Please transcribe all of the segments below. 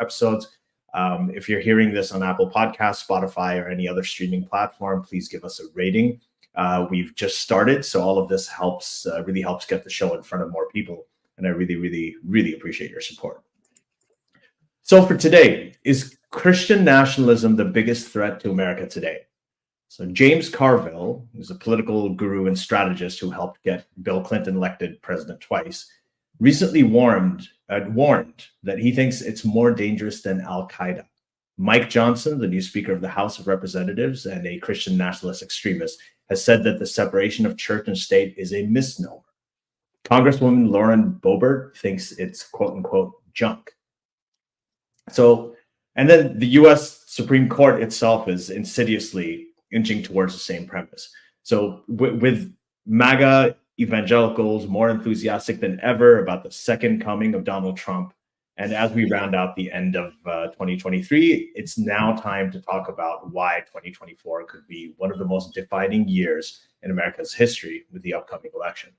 episodes. If you're hearing this on Apple Podcasts, Spotify, or any other streaming platform, please give us a rating. We've just started, so all of this really helps get the show in front of more people. And I really, really, really appreciate your support. So for today, is Christian nationalism the biggest threat to America today? So James Carville, who's a political guru and strategist who helped get Bill Clinton elected president twice, recently warned that he thinks it's more dangerous than Al-Qaeda. Mike Johnson, the new Speaker of the House of Representatives and a Christian nationalist extremist, has said that the separation of church and state is a misnomer. Congresswoman Lauren Boebert thinks it's quote unquote junk. So, and then the US Supreme Court itself is insidiously inching towards the same premise. So with MAGA evangelicals more enthusiastic than ever about the second coming of Donald Trump, and as we round out the end of 2023, it's now time to talk about why 2024 could be one of the most defining years in America's history with the upcoming election.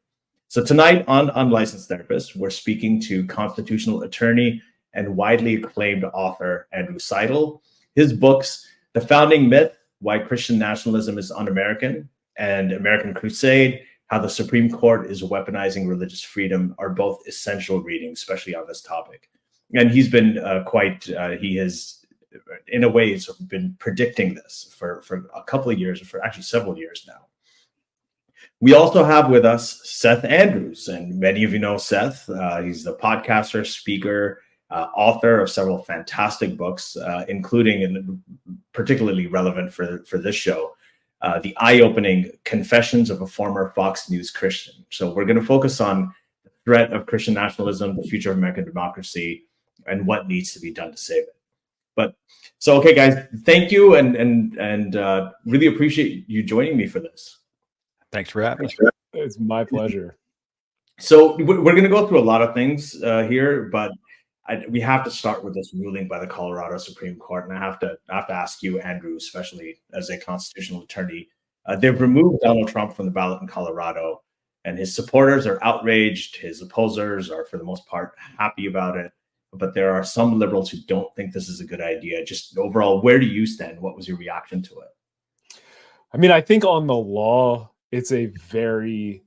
So tonight on Unlicensed Therapist, we're speaking to constitutional attorney and widely acclaimed author Andrew Seidel. His books, The Founding Myth, Why Christian Nationalism is Un-American, and American Crusade, How the Supreme Court is Weaponizing Religious Freedom, are both essential readings, especially on this topic. And he's been he has, in a way, sort of been predicting this for a couple of years, or for actually several years now. We also have with us Seth Andrews, and many of you know Seth. He's the podcaster, speaker, author of several fantastic books, including, and particularly relevant for this show, the eye-opening Confessions of a Former Fox News Christian. So we're going to focus on the threat of Christian nationalism, the future of American democracy, and what needs to be done to save it. But so, okay, guys, thank you, and really appreciate you joining me for this. Thanks for having me. It's my pleasure. So we're going to go through a lot of things here, but we have to start with this ruling by the Colorado Supreme Court, and I have to ask you, Andrew, especially as a constitutional attorney. They've removed Donald Trump from the ballot in Colorado, and his supporters are outraged. His opposers are, for the most part, happy about it. But there are some liberals who don't think this is a good idea. Just overall, where do you stand? What was your reaction to it? I mean, I think on the law, it's a very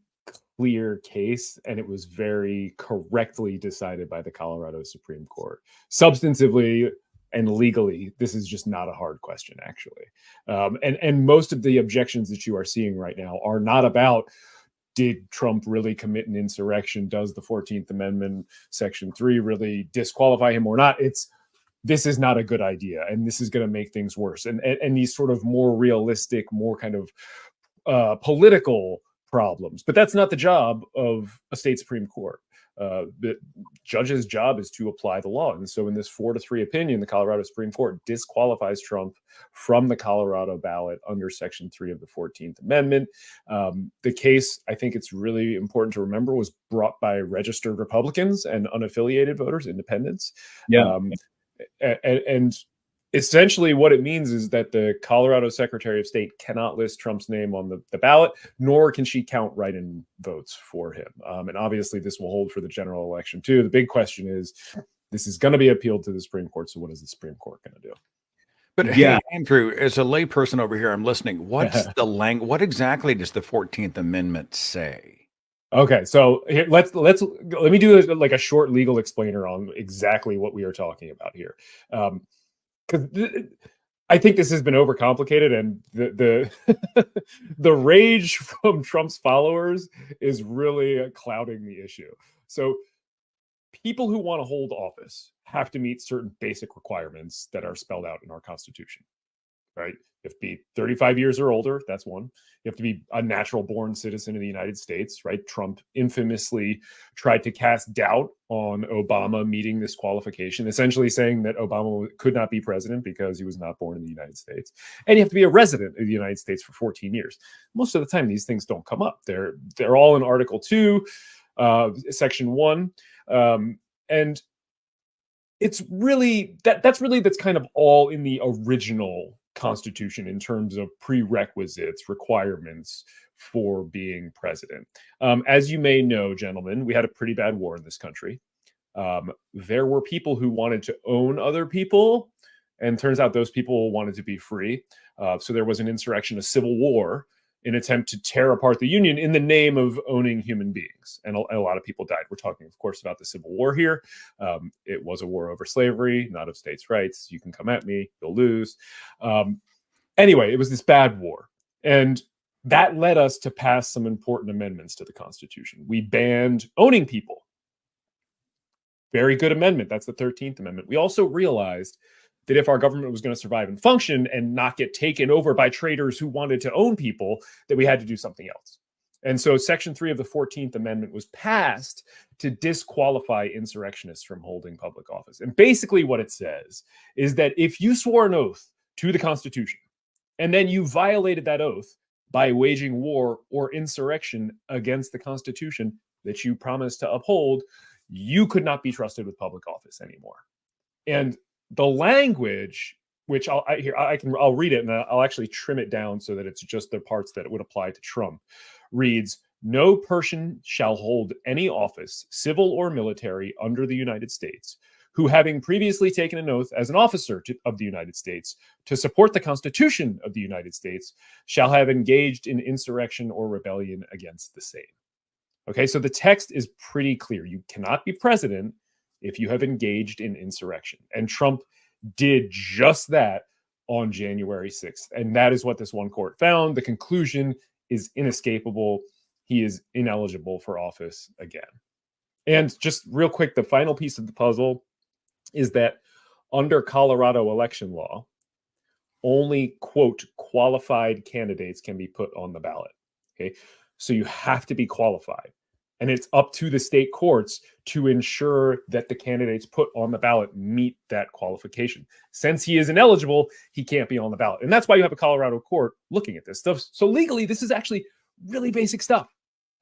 clear case, and it was very correctly decided by the Colorado Supreme Court. Substantively and legally, this is just not a hard question, actually. And most of the objections that you are seeing right now are not about, did Trump really commit an insurrection? Does the 14th Amendment, Section 3, really disqualify him or not? This is not a good idea, and this is going to make things worse. And these sort of more realistic, more kind of political problems. But that's not the job of a state Supreme Court. The judge's job is to apply the law. And so in this 4-3 opinion, the Colorado Supreme Court disqualifies Trump from the Colorado ballot under Section 3 of the 14th Amendment. The case, I think it's really important to remember, was brought by registered Republicans and unaffiliated voters, independents. Yeah. And essentially what it means is that the Colorado Secretary of State cannot list Trump's name on the ballot, nor can she count write-in votes for him. And obviously this will hold for the general election too. The big question is, this is going to be appealed to the Supreme Court. So what is the Supreme Court going to do? But yeah, hey, Andrew, as a layperson over here, I'm listening. What's the language? What exactly does the 14th Amendment say? Okay, so here, let me do like a short legal explainer on exactly what we are talking about here. Because I think this has been overcomplicated, and the the rage from Trump's followers is really clouding the issue. So people who want to hold office have to meet certain basic requirements that are spelled out in our Constitution, right? You have to be 35 years or older. That's one. You have to be a natural born citizen of the United States, right? Trump infamously tried to cast doubt on Obama meeting this qualification, essentially saying that Obama could not be president because he was not born in the United States. And you have to be a resident of the United States for 14 years. Most of the time, these things don't come up. They're all in Article 2, Section 1. And it's really, that's kind of all in the original Constitution in terms of prerequisites, requirements for being president. As you may know, gentlemen, we had a pretty bad war in this country. There were people who wanted to own other people, and turns out those people wanted to be free. So there was an insurrection, a civil war, in an attempt to tear apart the Union in the name of owning human beings. And a lot of people died. We're talking, of course, about the Civil War here. It was a war over slavery, not of states' rights. You can come at me, you'll lose. Anyway, it was this bad war. And that led us to pass some important amendments to the Constitution. We banned owning people. Very good amendment. That's the 13th Amendment. We also realized that if our government was going to survive and function and not get taken over by traitors who wanted to own people, that we had to do something else. And so Section 3 of the 14th Amendment was passed to disqualify insurrectionists from holding public office. And basically what it says is that if you swore an oath to the Constitution, and then you violated that oath by waging war or insurrection against the Constitution that you promised to uphold, you could not be trusted with public office anymore. And the language, which I'll read it and I'll actually trim it down so that it's just the parts that it would apply to Trump, reads, "No person shall hold any office, civil or military, under the United States, who, having previously taken an oath as an officer of the United States to support the Constitution of the United States, shall have engaged in insurrection or rebellion against the same." Okay, so the text is pretty clear. You cannot be president if you have engaged in insurrection. And Trump did just that on January 6th. And that is what this one court found. The conclusion is inescapable. He is ineligible for office again. And just real quick, the final piece of the puzzle is that under Colorado election law, only, quote, qualified candidates can be put on the ballot. Okay, so you have to be qualified. And it's up to the state courts to ensure that the candidates put on the ballot meet that qualification. Since he is ineligible, he can't be on the ballot. And that's why you have a Colorado court looking at this stuff. So legally, this is actually really basic stuff.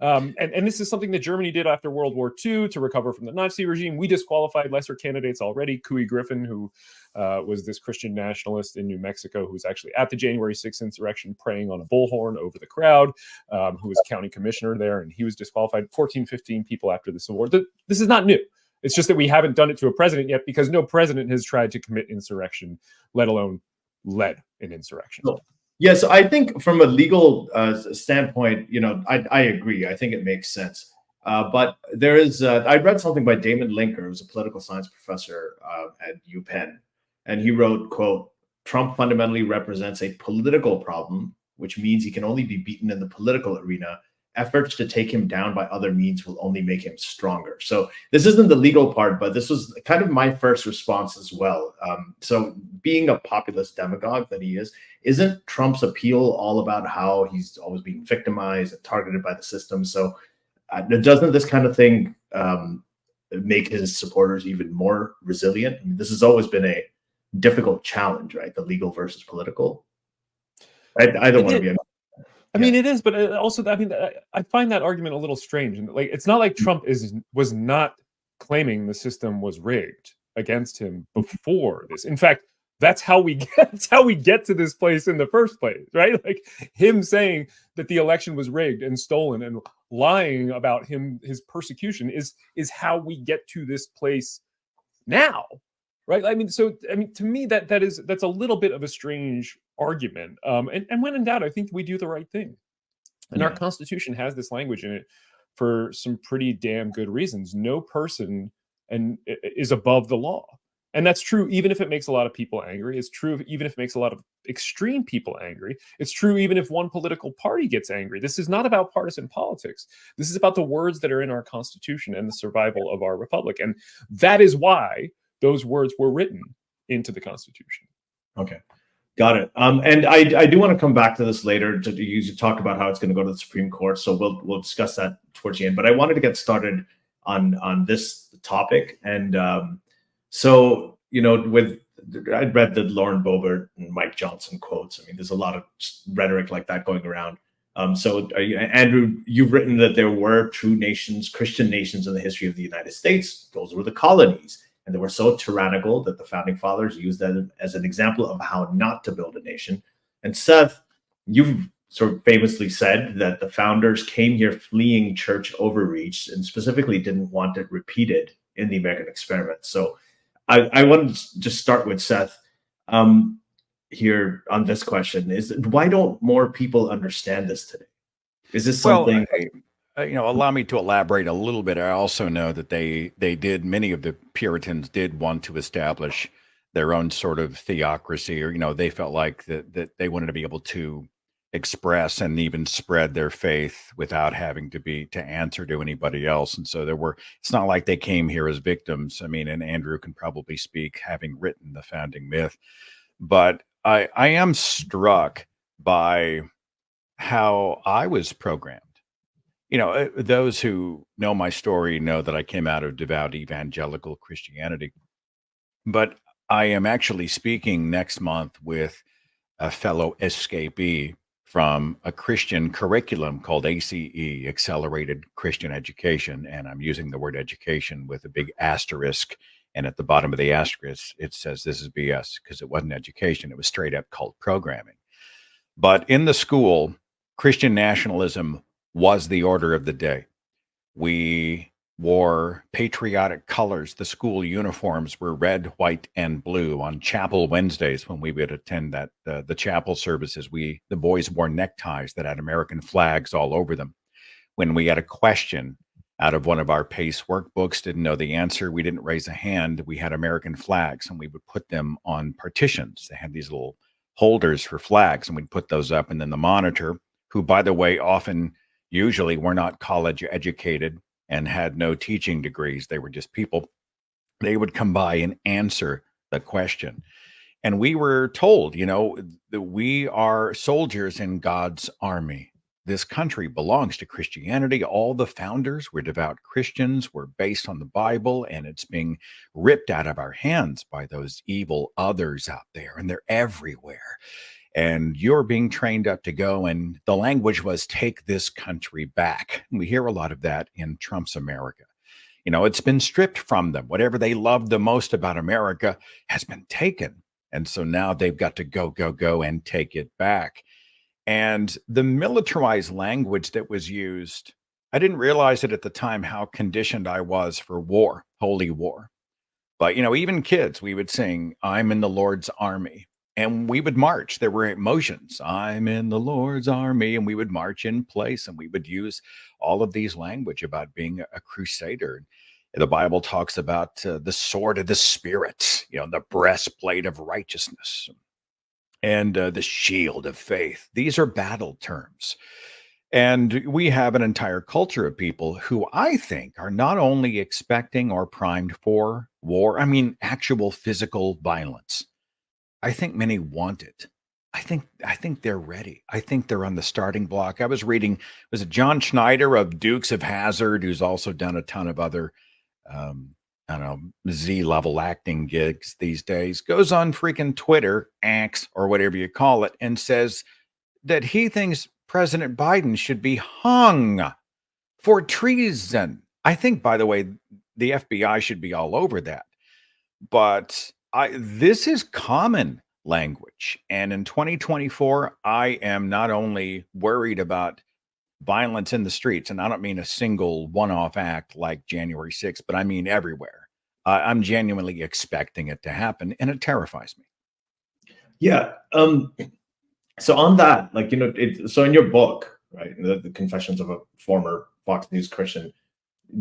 And this is something that Germany did after World War II to recover from the Nazi regime. We disqualified lesser candidates already. Cooey Griffin, who was this Christian nationalist in New Mexico, who was actually at the January 6th insurrection praying on a bullhorn over the crowd, who was county commissioner there, and he was disqualified 14, 15 people after this award. This is not new. It's just that we haven't done it to a president yet because no president has tried to commit insurrection, let alone led an insurrection. Cool. Yeah, so I think from a legal standpoint, I agree. I think it makes sense. But there is, I read something by Damon Linker, who's a political science professor at UPenn, and he wrote, quote, "Trump fundamentally represents a political problem, which means he can only be beaten in the political arena. Efforts to take him down by other means will only make him stronger." So this isn't the legal part, but this was kind of my first response as well. So being a populist demagogue that he is, isn't Trump's appeal all about how he's always being victimized and targeted by the system? So doesn't this kind of thing make his supporters even more resilient? I mean, this has always been a difficult challenge, right? The legal versus political. I don't want to be. I mean, it is, but also, I mean, I find that argument a little strange. And like, it's not like Trump was not claiming the system was rigged against him before this. In fact, that's how we get to this place in the first place, right? Like him saying that the election was rigged and stolen and lying about his persecution is how we get to this place now, right? I mean, to me, that's a little bit of a strange argument. And when in doubt, I think we do the right thing. And our Constitution has this language in it for some pretty damn good reasons. No person is above the law. And that's true even if it makes a lot of people angry. It's true even if it makes a lot of extreme people angry. It's true even if one political party gets angry. This is not about partisan politics. This is about the words that are in our Constitution and the survival of our republic. And that is why those words were written into the Constitution. Okay. Got it. And I do want to come back to this later to talk about how it's going to go to the Supreme Court. So we'll discuss that towards the end. But I wanted to get started on this topic. And so, I read the Lauren Boebert and Mike Johnson quotes. I mean, there's a lot of rhetoric like that going around. So Andrew, you've written that there were true nations, Christian nations in the history of the United States. Those were the colonies. And they were so tyrannical that the founding fathers used that as an example of how not to build a nation. And Seth, you've sort of famously said that the founders came here fleeing church overreach and specifically didn't want it repeated in the American experiment. So I want to just start with Seth here on this question: is why don't more people understand this today? Is this something? Allow me to elaborate a little bit. I also know that many of the Puritans did want to establish their own sort of theocracy, or, they felt like that they wanted to be able to express and even spread their faith without having to answer to anybody else. And so it's not like they came here as victims. I mean, and Andrew can probably speak, having written the founding myth, but I am struck by how I was programmed. Those who know my story know that I came out of devout evangelical Christianity, but I am actually speaking next month with a fellow escapee from a Christian curriculum called ACE, Accelerated Christian Education. And I'm using the word education with a big asterisk. And at the bottom of the asterisk, it says this is BS, because it wasn't education. It was straight up cult programming. But in the school, Christian nationalism was the order of the day. We wore patriotic colors. The school uniforms were red, white, and blue. On chapel Wednesdays, when we would attend the chapel services, the boys wore neckties that had American flags all over them. When we had a question out of one of our PACE workbooks, didn't know the answer, we didn't raise a hand. We had American flags, and we would put them on partitions. They had these little holders for flags, and we'd put those up. And then the monitor, who, by the way, usually were not college educated and had no teaching degrees. They were just people. They would come by and answer the question. And we were told, that we are soldiers in God's army. This country belongs to Christianity. All the founders were devout Christians, were based on the Bible, and it's being ripped out of our hands by those evil others out there, and they're everywhere. And you're being trained up to go, and the language was take this country back. And we hear a lot of that in Trump's America. It's been stripped from them. Whatever they loved the most about America has been taken. And so now they've got to go and take it back. And the militarized language that was used, I didn't realize it at the time how conditioned I was for war, holy war. But, even kids, we would sing, I'm in the Lord's army. And we would march. There were emotions. I'm in the Lord's army. And we would march in place. And we would use all of these language about being a crusader. The Bible talks about the sword of the Spirit, the breastplate of righteousness, and the shield of faith. These are battle terms. And we have an entire culture of people who I think are not only expecting or primed for war, actual physical violence. I think many want it. I think they're ready. I think they're on the starting block. I was reading, was it John Schneider of Dukes of Hazzard, who's also done a ton of other, Z-level acting gigs these days, goes on freaking Twitter, X, or whatever you call it, and says that he thinks President Biden should be hung for treason. I think, by the way, the FBI should be all over that. But this is common language. And in 2024, I am not only worried about violence in the streets, and I don't mean a single one-off act like January 6th, but I mean everywhere. I'm genuinely expecting it to happen, and it terrifies me. Yeah. So on that, so in your book, right, the Confessions of a Former Fox News Christian,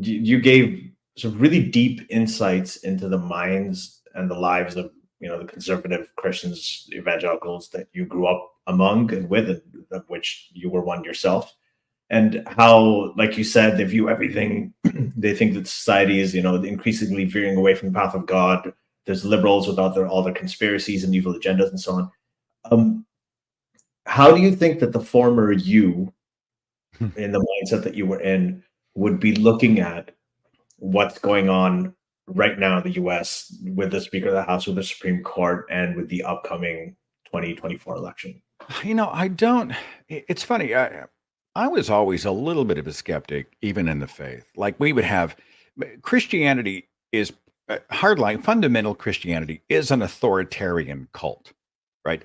you gave some really deep insights into the minds and the lives of the conservative Christians, evangelicals that you grew up among and with, and of which you were one yourself, and how, like you said, they view everything. They think that society is increasingly veering away from the path of God. There's liberals with all their conspiracies and evil agendas and so on. How do you think that the former you, in the mindset that you were in, would be looking at what's going on right now in the U.S. with the Speaker of the House, with the Supreme Court, and with the upcoming 2024 election? It's funny. I was always a little bit of a skeptic, even in the faith. Like, we would have Christianity is hardline, fundamental Christianity is an authoritarian cult, right?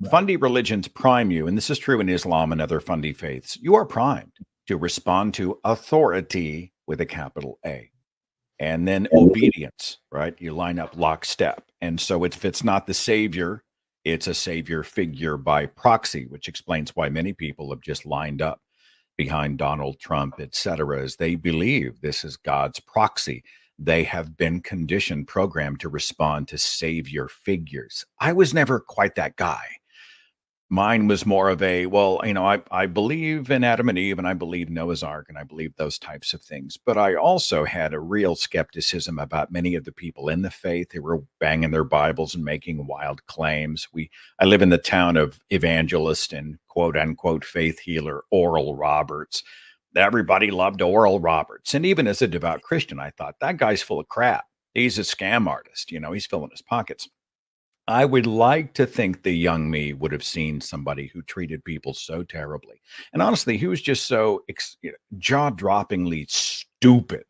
Fundy religions prime you, and this is true in Islam and other fundy faiths. You are primed to respond to authority with a capital A. and then obedience, right? You line up lockstep. And so if it's not the savior, it's a savior figure by proxy, which explains why many people have just lined up behind Donald Trump, et cetera, as they believe this is God's proxy. They have been conditioned, programmed to respond to savior figures. I was never quite that guy. Mine was more of a, well, I believe in Adam and Eve, and I believe Noah's Ark, and I believe those types of things. But I also had a real skepticism about many of the people in the faith who were banging their Bibles and making wild claims. I live in the town of evangelist and quote unquote faith healer Oral Roberts. Everybody loved Oral Roberts. And even as a devout Christian, I thought that guy's full of crap. He's a scam artist. He's filling his pockets. I would like to think the young me would have seen somebody who treated people so terribly. And honestly, he was just so jaw-droppingly stupid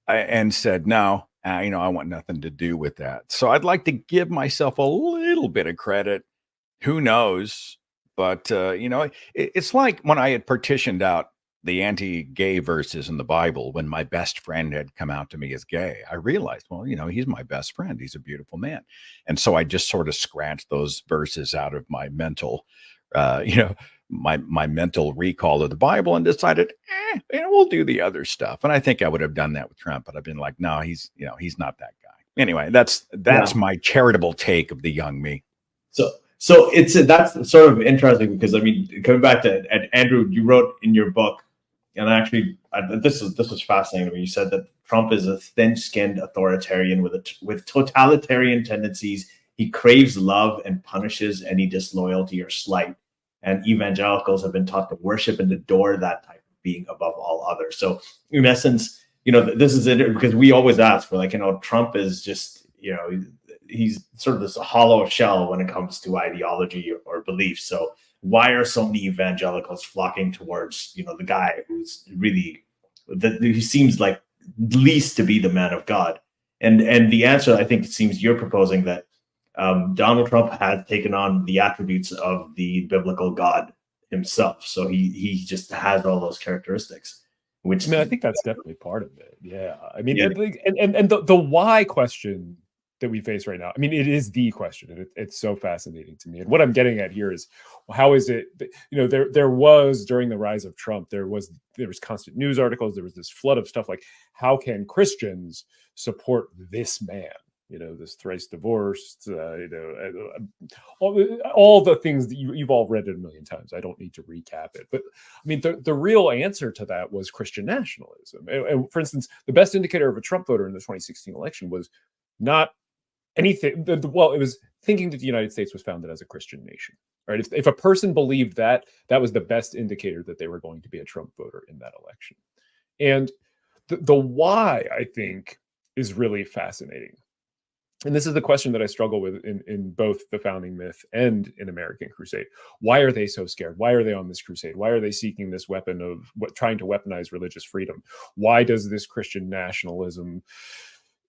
and said, no, I want nothing to do with that. So I'd like to give myself a little bit of credit. Who knows? But, it's like when I had partitioned out the anti-gay verses in the Bible, when my best friend had come out to me as gay, I realized, well, he's my best friend. He's a beautiful man. And so I just sort of scratched those verses out of my mental, my mental recall of the Bible and decided, we'll do the other stuff. And I think I would have done that with Trump, but I've been like, no, he's not that guy. Anyway, that's my charitable take of the young me. So that's sort of interesting because coming back to Andrew, you wrote in your book, and actually this was fascinating when you said that Trump is a thin-skinned authoritarian with totalitarian tendencies. He craves love and punishes any disloyalty or slight. And evangelicals have been taught to worship and adore that type of being above all others. So in essence, this is it, because we always ask for Trump is just, he's sort of this hollow shell when it comes to ideology or belief. So why are so many evangelicals flocking towards, the guy who's really, who seems like least to be the man of God? And the answer, I think it seems you're proposing that Donald Trump has taken on the attributes of the biblical God himself. So he just has all those characteristics. Which I think that's definitely part of it. Yeah. And the why question that we face right now, it is the question. It's so fascinating to me. And what I'm getting at here is, how is it that, there was, during the rise of Trump, there was constant news articles, there was this flood of stuff like, how can Christians support this man? This thrice divorced, all the things that you've all read it a million times. I don't need to recap it. But the real answer to that was Christian nationalism. And for instance, the best indicator of a Trump voter in the 2016 election was not anything. It was thinking that the United States was founded as a Christian nation. Right? If a person believed that was the best indicator that they were going to be a Trump voter in that election. And the why, I think, is really fascinating. And this is the question that I struggle with in both the founding myth and in American Crusade. Why are they so scared? Why are they on this crusade? Why are they seeking this weapon of trying to weaponize religious freedom? Why does this Christian nationalism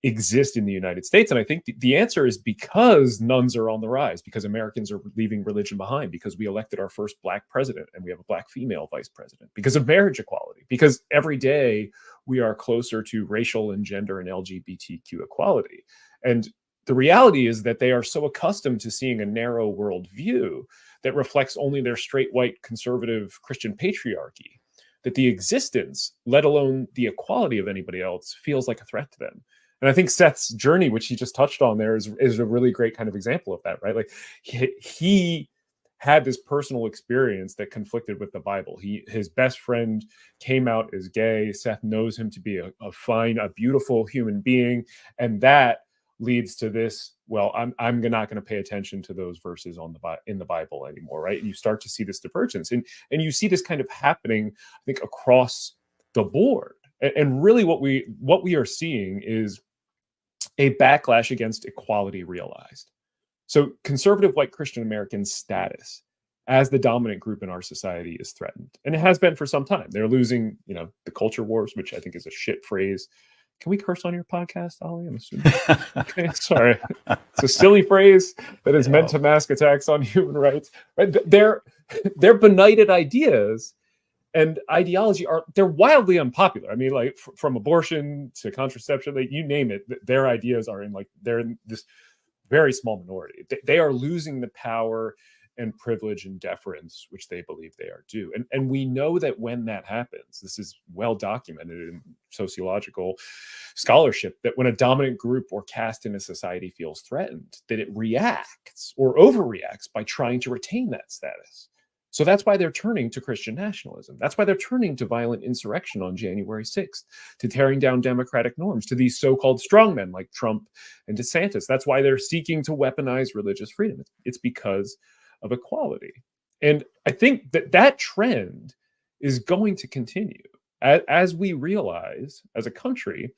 exist in the United States? And I think the answer is because nuns are on the rise, because Americans are leaving religion behind, because we elected our first Black president and we have a Black female vice president, because of marriage equality, because every day we are closer to racial and gender and LGBTQ equality. And the reality is that they are so accustomed to seeing a narrow worldview that reflects only their straight, white, conservative Christian patriarchy, that the existence, let alone the equality of anybody else, feels like a threat to them. And I think Seth's journey, which he just touched on there, is a really great kind of example of that, right? Like he had this personal experience that conflicted with the Bible. His best friend came out as gay. Seth knows him to be a fine, a beautiful human being. And that leads to this, well, I'm not going to pay attention to those verses in the Bible anymore, right? And you start to see this divergence. And you see this kind of happening, I think, across the board. And really what we are seeing is a backlash against equality realized. So conservative white Christian American status as the dominant group in our society is threatened. And it has been for some time. They're losing, the culture wars, which I think is a shit phrase. Can we curse on your podcast, Ollie? I'm assuming. Okay, sorry. It's a silly phrase that is meant to mask attacks on human rights. Right? They're benighted ideas and ideology they're wildly unpopular. I mean, like from abortion to contraception, like, you name it, their ideas are they're in this very small minority. They are losing the power and privilege and deference which they believe they are due. And we know that when that happens, this is well documented in sociological scholarship, that when a dominant group or caste in a society feels threatened, that it reacts or overreacts by trying to retain that status. So that's why they're turning to Christian nationalism. That's why they're turning to violent insurrection on January 6th, to tearing down democratic norms, to these so-called strongmen like Trump and DeSantis. That's why they're seeking to weaponize religious freedom. It's because of equality. And I think that trend is going to continue as we realize as a country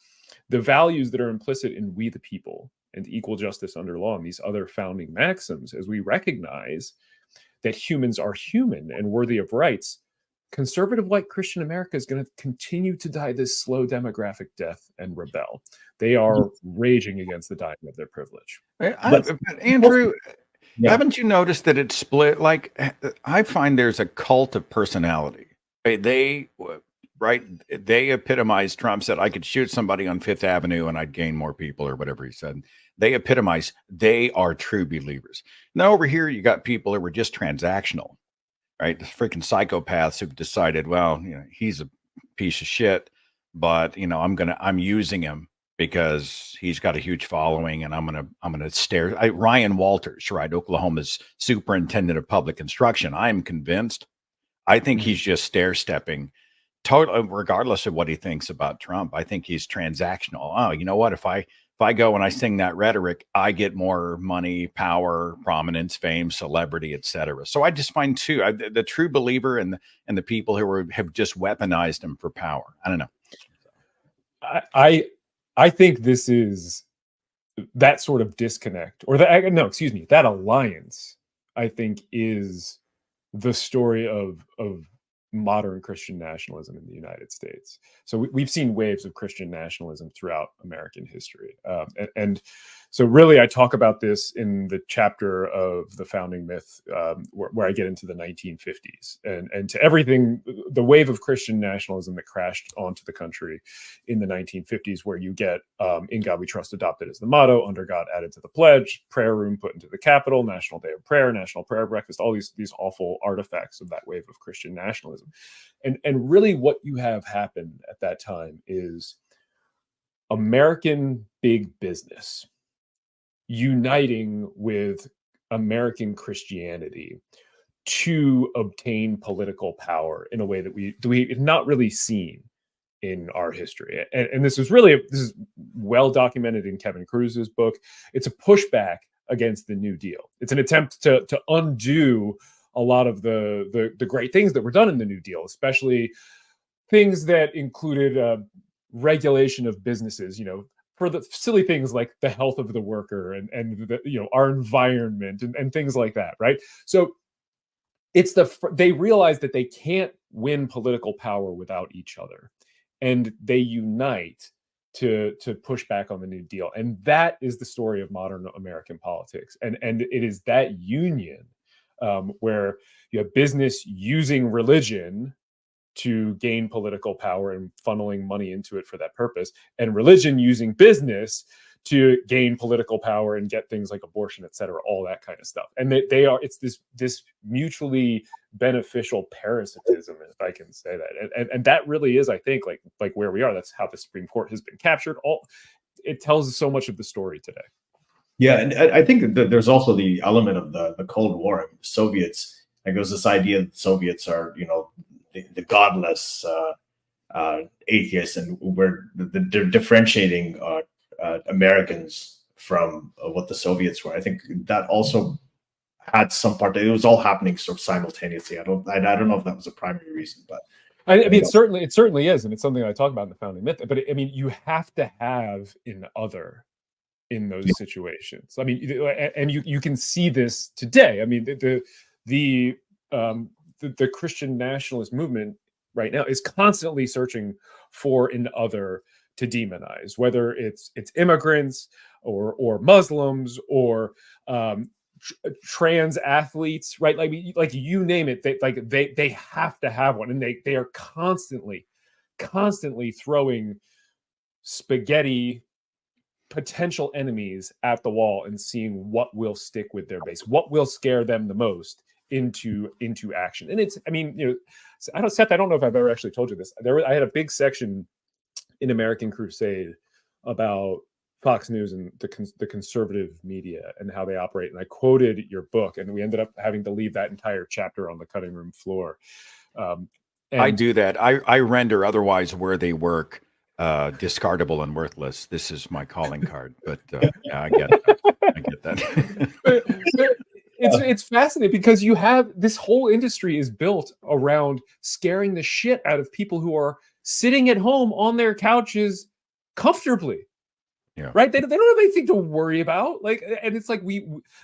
the values that are implicit in we the people and equal justice under law and these other founding maxims. As we recognize that humans are human and worthy of rights, conservative white Christian America is going to continue to die this slow demographic death and rebel. They are raging against the dying of their privilege. Andrew, haven't you noticed that it's split? Like, I find there's a cult of personality. They epitomize. Trump said, I could shoot somebody on Fifth Avenue and I'd gain more people, or whatever he said. They epitomize, they are true believers. Now over here, you got people who were just transactional, right? The freaking psychopaths who've decided, well, he's a piece of shit, but I'm using him because he's got a huge following, and I'm gonna stare. Ryan Walters, right? Oklahoma's superintendent of public instruction. I'm convinced. I think he's just stair stepping. Totally, regardless of what he thinks about Trump, I think he's transactional. Oh, you know what? If I go and I sing that rhetoric, I get more money, power, prominence, fame, celebrity, etc. So I just find too the true believer and the people who have just weaponized him for power. I don't know. I think this is that sort of disconnect, or that alliance, I think, is the story of modern Christian nationalism in the United States. So we've seen waves of Christian nationalism throughout American history. And so really, I talk about this in the chapter of the founding myth, where I get into the 1950s and to everything, the wave of Christian nationalism that crashed onto the country in the 1950s, where you get in God we trust adopted as the motto, under God added to the pledge, prayer room put into the Capitol, National Day of Prayer, National Prayer Breakfast, all these awful artifacts of that wave of Christian nationalism. And really what you have happened at that time is American big business uniting with American Christianity to obtain political power in a way that we have not really seen in our history. And this is well documented in Kevin Cruz's book. It's a pushback against the New Deal. It's an attempt to undo a lot of the great things that were done in the New Deal, especially things that included regulation of businesses, for the silly things like the health of the worker and our environment and things like that, right? So they realize that they can't win political power without each other, and they unite to push back on the New Deal. And that is the story of modern American politics. And it is that union where you have business using religion to gain political power and funneling money into it for that purpose, and religion using business to gain political power and get things like abortion, et cetera, all that kind of stuff. And it's this mutually beneficial parasitism, if I can say that. And that really is, I think, like where we are. That's how the Supreme Court has been captured. It tells us so much of the story today. Yeah, and I think that there's also the element of the Cold War. The Soviets, like, there's this idea that Soviets are, the godless atheists, and they're differentiating Americans from what the Soviets were. I think that also had some part. It was all happening sort of simultaneously. I don't know if that was a primary reason, but I mean, it certainly is, and it's something I talk about in the founding myth. But you have to have an other in those situations. I mean, and you can see this today. I mean, the Christian nationalist movement right now is constantly searching for an other to demonize, whether it's immigrants or Muslims or trans athletes, right? Like you name it, they have to have one, and they are constantly throwing spaghetti potential enemies at the wall and seeing what will stick with their base, what will scare them the most into action. And it's, I mean, you know, Seth, I don't know if I've ever actually told you this. I had a big section in American Crusade about Fox News and the conservative media and how they operate. And I quoted your book, and we ended up having to leave that entire chapter on the cutting room floor. I do that. I render otherwise where they work discardable and worthless. This is my calling card, but yeah, I get that. It's fascinating because you have this whole industry is built around scaring the shit out of people who are sitting at home on their couches comfortably. Yeah. Right. They don't have anything to worry about. Like, and it's like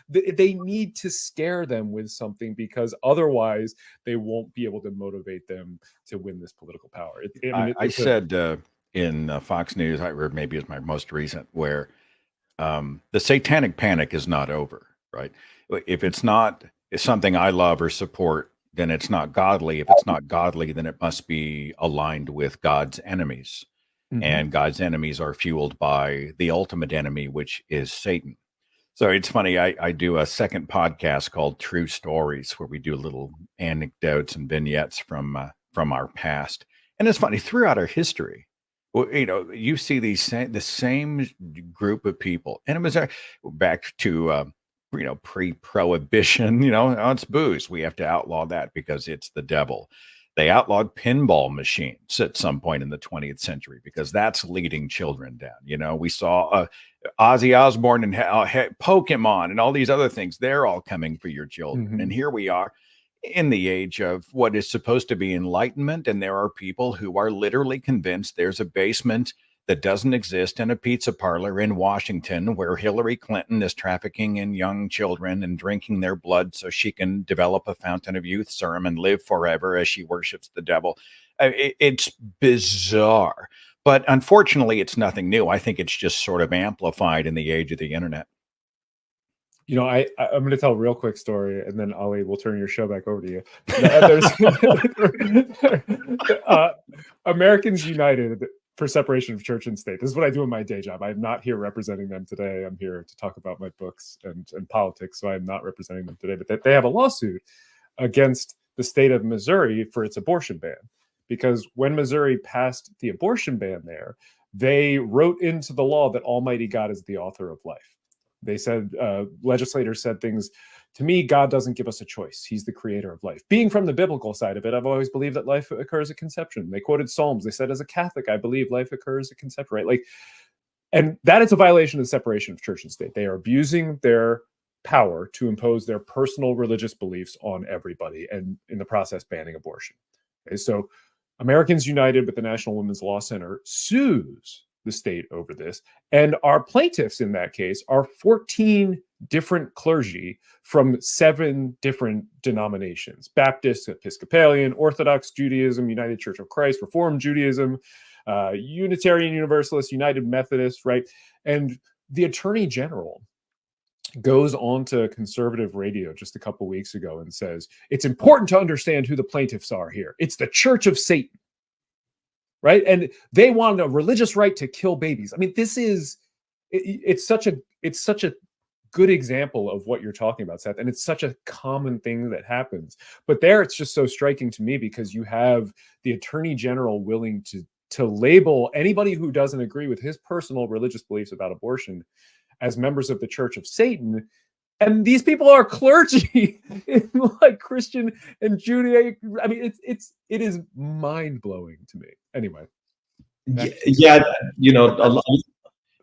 they need to scare them with something, because otherwise they won't be able to motivate them to win this political power. I said in Fox News, or maybe it's my most recent, where the satanic panic is not over, right? If it's not something I love or support, then it's not godly. If it's not godly, then it must be aligned with God's enemies. Mm-hmm. And God's enemies are fueled by the ultimate enemy, which is Satan. So it's funny, I do a second podcast called True Stories, where we do little anecdotes and vignettes from our past. And it's funny, throughout our history, well, you know, you see the same group of people, and it was back to you know, pre-prohibition. You know, oh, it's booze, we have to outlaw that because it's the devil. They outlawed pinball machines at some point in the 20th century because that's leading children down. You know, we saw Ozzy Osbourne and Pokemon and all these other things. They're all coming for your children. Mm-hmm. And here we are in the age of what is supposed to be enlightenment. And there are people who are literally convinced there's a basement that doesn't exist in a pizza parlor in Washington where Hillary Clinton is trafficking in young children and drinking their blood so she can develop a fountain of youth serum and live forever as she worships the devil. It's bizarre, but unfortunately it's nothing new. I think it's just sort of amplified in the age of the internet. You know, I'm going to tell a real quick story, and then Ali, we'll turn your show back over to you. Americans United for separation of church and state. This is what I do in my day job. I'm not here representing them today. I'm here to talk about my books and politics, so I'm not representing them today. But they have a lawsuit against the state of Missouri for its abortion ban, because when Missouri passed the abortion ban there, they wrote into the law that Almighty God is the author of life. They said, legislators said things, to me, God doesn't give us a choice. He's the creator of life. Being from the biblical side of it, I've always believed that life occurs at conception. They quoted Psalms. They said, as a Catholic, I believe life occurs at conception, right? Like, and that is a violation of the separation of church and state. They are abusing their power to impose their personal religious beliefs on everybody, and in the process, banning abortion. Okay, so Americans United with the National Women's Law Center sues the state over this. And our plaintiffs in that case are 14 different clergy from 7 different denominations: Baptist, Episcopalian, Orthodox Judaism, United Church of Christ, Reformed Judaism, Unitarian Universalist, United Methodist, right? And the Attorney General goes on to conservative radio just a couple weeks ago and says, it's important to understand who the plaintiffs are here. It's the Church of Satan. Right. And they want a religious right to kill babies. I mean, this is it's such a good example of what you're talking about, Seth. And it's such a common thing that happens. But there, it's just so striking to me because you have the Attorney General willing to label anybody who doesn't agree with his personal religious beliefs about abortion as members of the Church of Satan. And these people are clergy in like Christian and Judaism. I mean, it is mind blowing to me. Anyway, yeah, you know,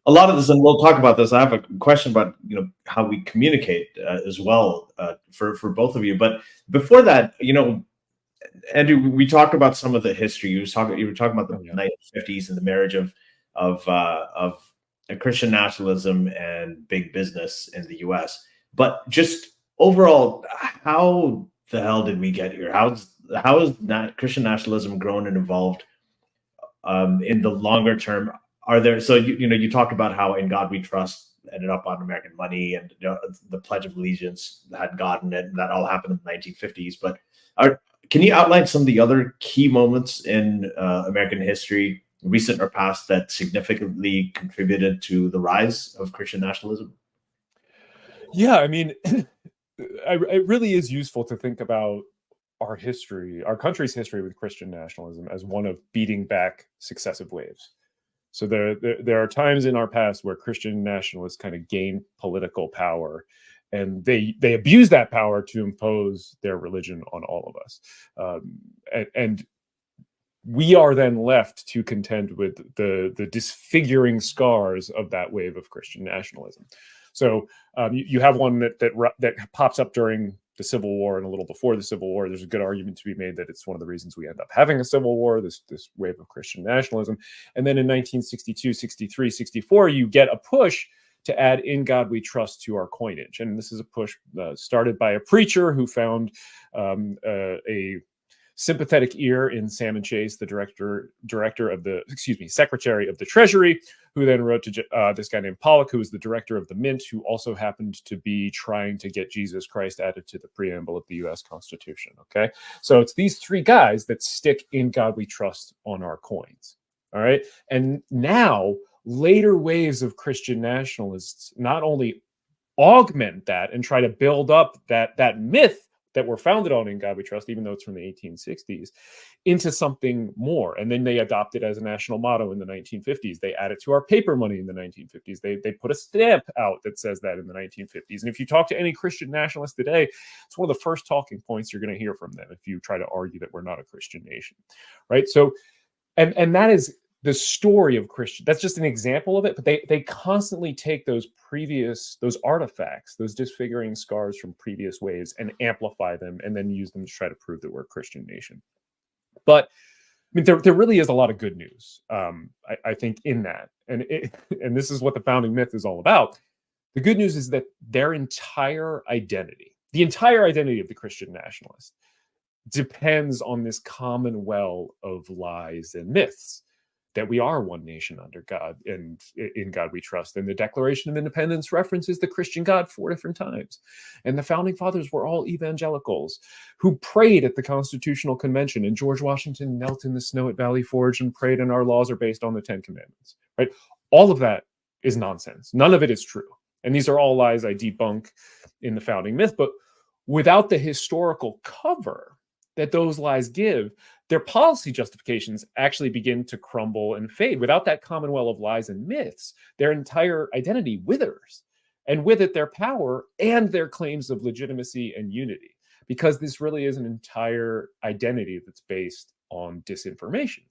a lot of this, and we'll talk about this. I have a question about, you know, how we communicate as well for both of you. But before that, you know, Andrew, we talked about some of the history. You were talking about the 1950s and the marriage of Christian nationalism and big business in the U.S. But just overall, how the hell did we get here? How has Christian nationalism grown and evolved in the longer term? Are there, so you know, you talked about how in God we trust ended up on American money, and the Pledge of Allegiance had gotten it, and that all happened in the 1950s. But can you outline some of the other key moments in American history, recent or past, that significantly contributed to the rise of Christian nationalism? Yeah, I mean, it really is useful to think about our history, our country's history with Christian nationalism as one of beating back successive waves. So there are times in our past where Christian nationalists kind of gain political power, and they abuse that power to impose their religion on all of us. And we are then left to contend with the disfiguring scars of that wave of Christian nationalism. So you have one that pops up during the Civil War and a little before the Civil War. There's a good argument to be made that it's one of the reasons we end up having a Civil War, this wave of Christian nationalism. And then in 1962, 63, 64, you get a push to add "In God We Trust" to our coinage. And this is a push started by a preacher who found a sympathetic ear in Salmon Chase, the Secretary of the Treasury, who then wrote to this guy named Pollock, who was the director of the Mint, who also happened to be trying to get Jesus Christ added to the preamble of the U.S. Constitution. Okay, so it's these three guys that stick "In God We Trust" on our coins. All right, and now later waves of Christian nationalists not only augment that and try to build up that myth that were founded on "In God We Trust," even though it's from the 1860s, into something more. And then they adopt it as a national motto in the 1950s. They add it to our paper money in the 1950s. They put a stamp out that says that in the 1950s. And if you talk to any Christian nationalist today, it's one of the first talking points you're going to hear from them if you try to argue that we're not a Christian nation, right? So, and that is the story of Christian. That's just an example of it, but they constantly take those artifacts, those disfiguring scars from previous waves, and amplify them, and then use them to try to prove that we're a Christian nation. But I mean, there really is a lot of good news, I think, in that, and this is what the founding myth is all about. The good news is that their entire identity, the entire identity of the Christian nationalist, depends on this common well of lies and myths. That we are one nation under God, and in God we trust. And the Declaration of Independence references the Christian God 4 different times. And the founding fathers were all evangelicals who prayed at the Constitutional Convention. And George Washington knelt in the snow at Valley Forge and prayed, and our laws are based on the 10 Commandments, right? All of that is nonsense. None of it is true. And these are all lies I debunk in the founding myth. But without the historical cover that those lies give, their policy justifications actually begin to crumble and fade. Without that commonwealth of lies and myths, their entire identity withers, and with it their power and their claims of legitimacy and unity, because this really is an entire identity that's based on disinformation.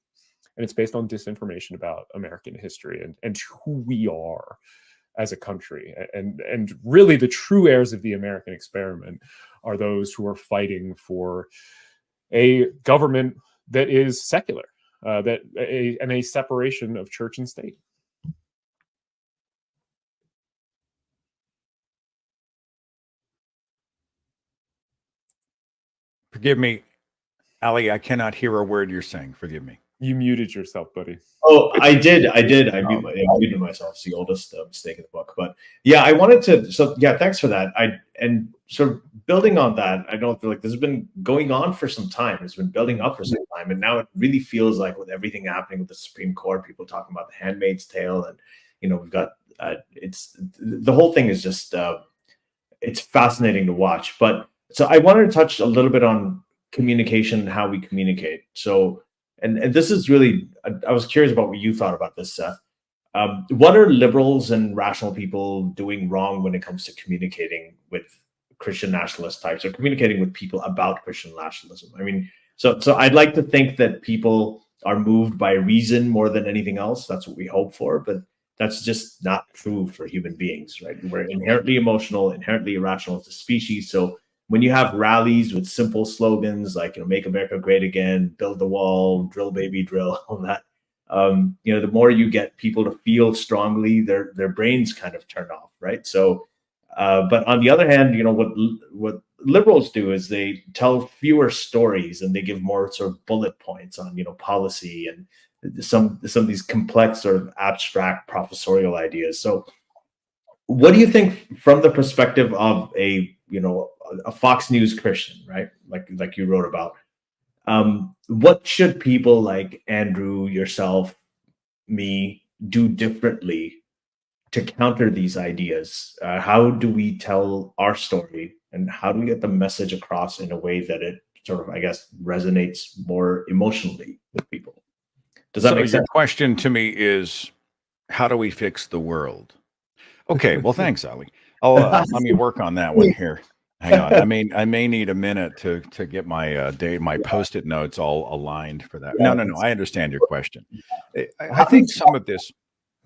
And it's based on disinformation about American history and who we are as a country. And really the true heirs of the American experiment are those who are fighting for a government that is secular, and a separation of church and state. Forgive me, Ali, I cannot hear a word you're saying. Forgive me. You muted yourself, buddy. Oh, I did. I muted myself. It's the oldest mistake in the book. But yeah, I wanted to. So yeah, thanks for that. And sort of building on that, I don't feel like this has been going on for some time. It's been building up for some time, and now it really feels like with everything happening with the Supreme Court, people talking about the Handmaid's Tale, and we've got it's the whole thing is just it's fascinating to watch. But so I wanted to touch a little bit on communication and how we communicate. So. And this is really, I was curious about what you thought about this, Seth. What are liberals and rational people doing wrong when it comes to communicating with Christian nationalist types, or communicating with people about Christian nationalism? I mean, so I'd like to think that people are moved by reason more than anything else. That's what we hope for, but that's just not true for human beings, right? We're inherently emotional, inherently irrational as a species. So when you have rallies with simple slogans like "Make America Great Again," "Build the Wall," "Drill Baby Drill," all that, the more you get people to feel strongly, their brains kind of turn off, right? So, but on the other hand, what liberals do is they tell fewer stories and they give more sort of bullet points on policy and some of these complex sort of abstract professorial ideas. So what do you think from the perspective of a Fox News Christian, right? Like you wrote about. What should people like Andrew, yourself, me do differently to counter these ideas? How do we tell our story, and how do we get the message across in a way that it sort of, I guess, resonates more emotionally with people? Does that So make your sense? question to me is, how do we fix the world? Okay, well, thanks, Ali. I'll let me work on that one here. Hang on. I may need a minute to get my my Post-it notes all aligned for that. No, Yeah, no, no. I understand your question. I how do you think some of this.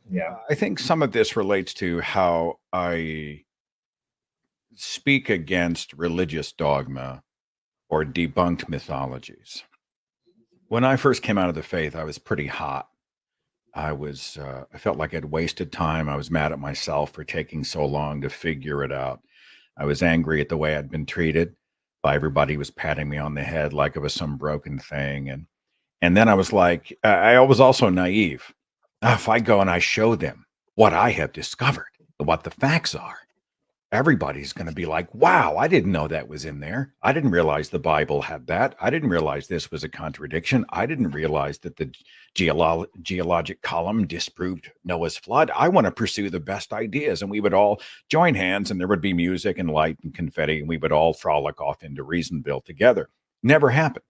yeah. I think some of this relates to how I speak against religious dogma or debunked mythologies. When I first came out of the faith, I was pretty hot. I felt like I'd wasted time. I was mad at myself for taking so long to figure it out. I was angry at the way I'd been treated by everybody who was patting me on the head like it was some broken thing. And then I was like, I was also naive. If I go and I show them what I have discovered, what the facts are, everybody's going to be like, wow, I didn't know that was in there. I didn't realize the Bible had that. I didn't realize this was a contradiction. I didn't realize that the geologic column disproved Noah's flood. I want to pursue the best ideas. And we would all join hands, and there would be music and light and confetti, and we would all frolic off into Reasonville together. Never happened.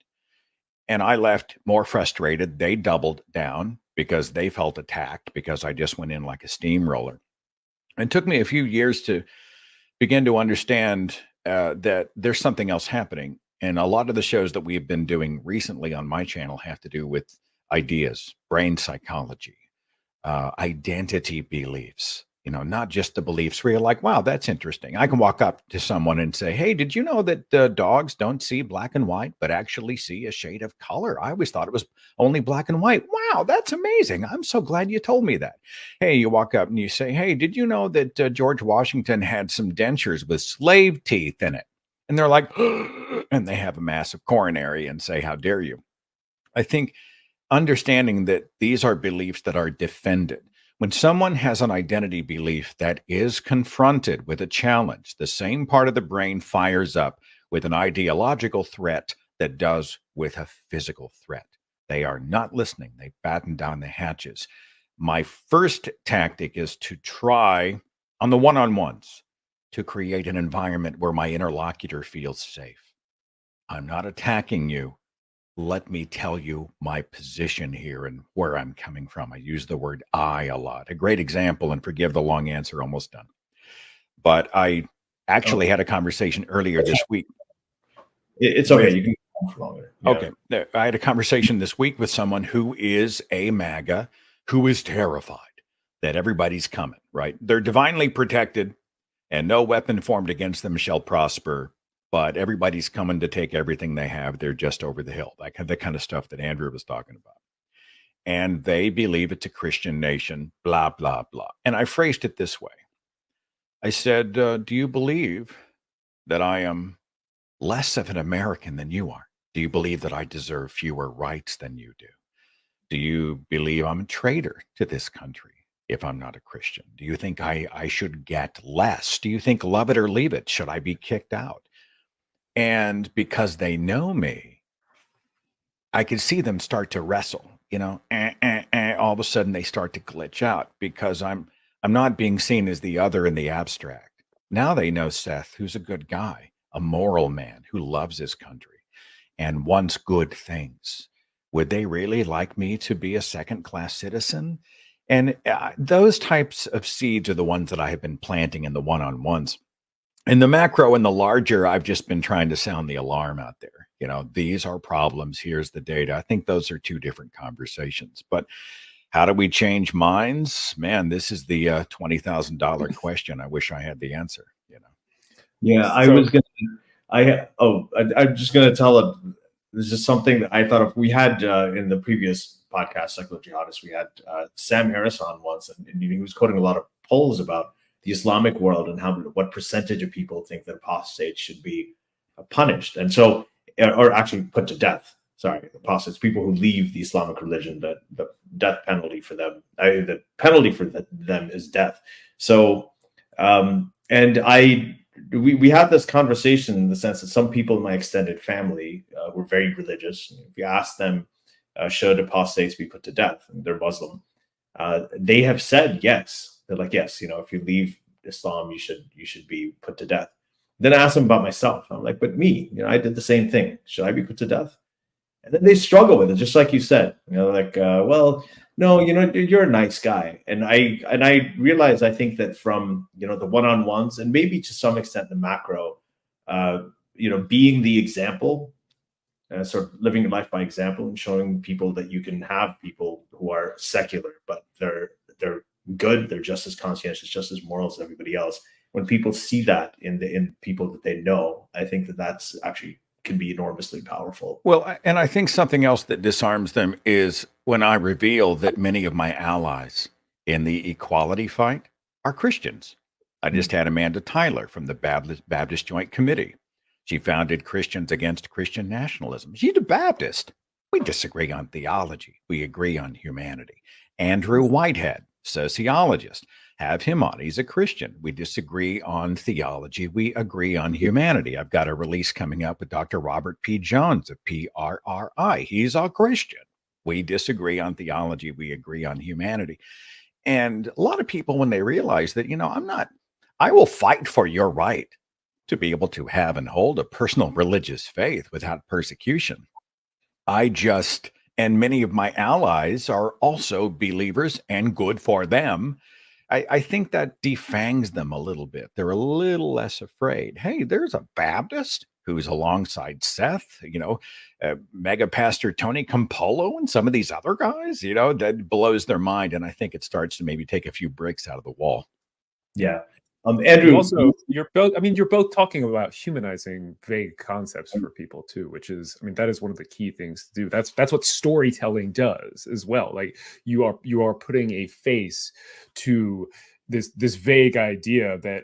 And I left more frustrated. They doubled down because they felt attacked because I just went in like a steamroller. It took me a few years to begin to understand that there's something else happening. And a lot of the shows that we've been doing recently on my channel have to do with ideas, brain psychology, identity beliefs, not just the beliefs where you're like, wow, that's interesting. I can walk up to someone and say, hey, did you know that dogs don't see black and white, but actually see a shade of color? I always thought it was only black and white. Wow, that's amazing. I'm so glad you told me that. Hey, you walk up and you say, hey, did you know that George Washington had some dentures with slave teeth in it? And they're like, and they have a massive coronary and say, how dare you? I think understanding that these are beliefs that are defended. When someone has an identity belief that is confronted with a challenge, the same part of the brain fires up with an ideological threat that does with a physical threat. They are not listening. They batten down the hatches. My first tactic is to try on the one-on-ones to create an environment where my interlocutor feels safe. I'm not attacking you. Let me tell you my position here and where I'm coming from. I use the word I a lot. A great example, and forgive the long answer, almost done. But I actually had a conversation earlier this week. It's okay. You can go for longer. Yeah. Okay. I had a conversation this week with someone who is a MAGA, who is terrified that everybody's coming, right? They're divinely protected and no weapon formed against them shall prosper. But everybody's coming to take everything they have. They're just over the hill. The kind of stuff that Andrew was talking about. And they believe it's a Christian nation, blah, blah, blah. And I phrased it this way. I said, do you believe that I am less of an American than you are? Do you believe that I deserve fewer rights than you do? Do you believe I'm a traitor to this country if I'm not a Christian? Do you think I should get less? Do you think love it or leave it? Should I be kicked out? And because they know me, I could see them start to wrestle, all of a sudden they start to glitch out because I'm not being seen as the other in the abstract. Now they know Seth, who's a good guy, a moral man who loves his country and wants good things. Would they really like me to be a second-class citizen? And those types of seeds are the ones that I have been planting in the one-on-ones. In the macro and the larger, I've just been trying to sound the alarm out there. These are problems. Here's the data. I think those are two different conversations. But how do we change minds? Man, this is the $20,000 question. I wish I had the answer. Yeah, I'm just gonna tell this is something that I thought of. We had in the previous podcast, Secular Jihadists, we had Sam Harris on once, and he was quoting a lot of polls about the Islamic world and what percentage of people think that apostates should be punished, and so, or actually put to death. Sorry, apostates, people who leave the Islamic religion, the death penalty for them, the penalty for them is death. So And we had this conversation in the sense that some people in my extended family were very religious. If you ask them, should apostates be put to death? They're Muslim. They have said yes. They're like, yes, if you leave Islam, you should be put to death. Then I ask them about myself. I'm like, but me, I did the same thing. Should I be put to death? And then they struggle with it, just like you said. Well, no, you're a nice guy. And I realize, I think that from the one-on-ones and maybe to some extent the macro, being the example, sort of living your life by example and showing people that you can have people who are secular, but they're good, they're just as conscientious, just as moral as everybody else. When people see that in people that they know, I think that that's actually can be enormously powerful. Well, and I think something else that disarms them is when I reveal that many of my allies in the equality fight are Christians. I just had Amanda Tyler from the Baptist Joint Committee. She founded Christians Against Christian Nationalism. She's a Baptist. We disagree on theology. We agree on humanity. Andrew Whitehead, sociologist. Have him on. He's a Christian. We disagree on theology. We agree on humanity. I've got a release coming up with Dr. Robert P. Jones of PRRI. He's a Christian. We disagree on theology. We agree on humanity. And a lot of people, when they realize that, I will fight for your right to be able to have and hold a personal religious faith without persecution. And many of my allies are also believers and good for them. I think that defangs them a little bit. They're a little less afraid. Hey, there's a Baptist who's alongside Seth, mega pastor Tony Campolo and some of these other guys, that blows their mind. And I think it starts to maybe take a few bricks out of the wall. Yeah. Andrew, you're both talking about humanizing vague concepts for people too, which is, that is one of the key things to do. That's what storytelling does as well. Like you are putting a face to this vague idea that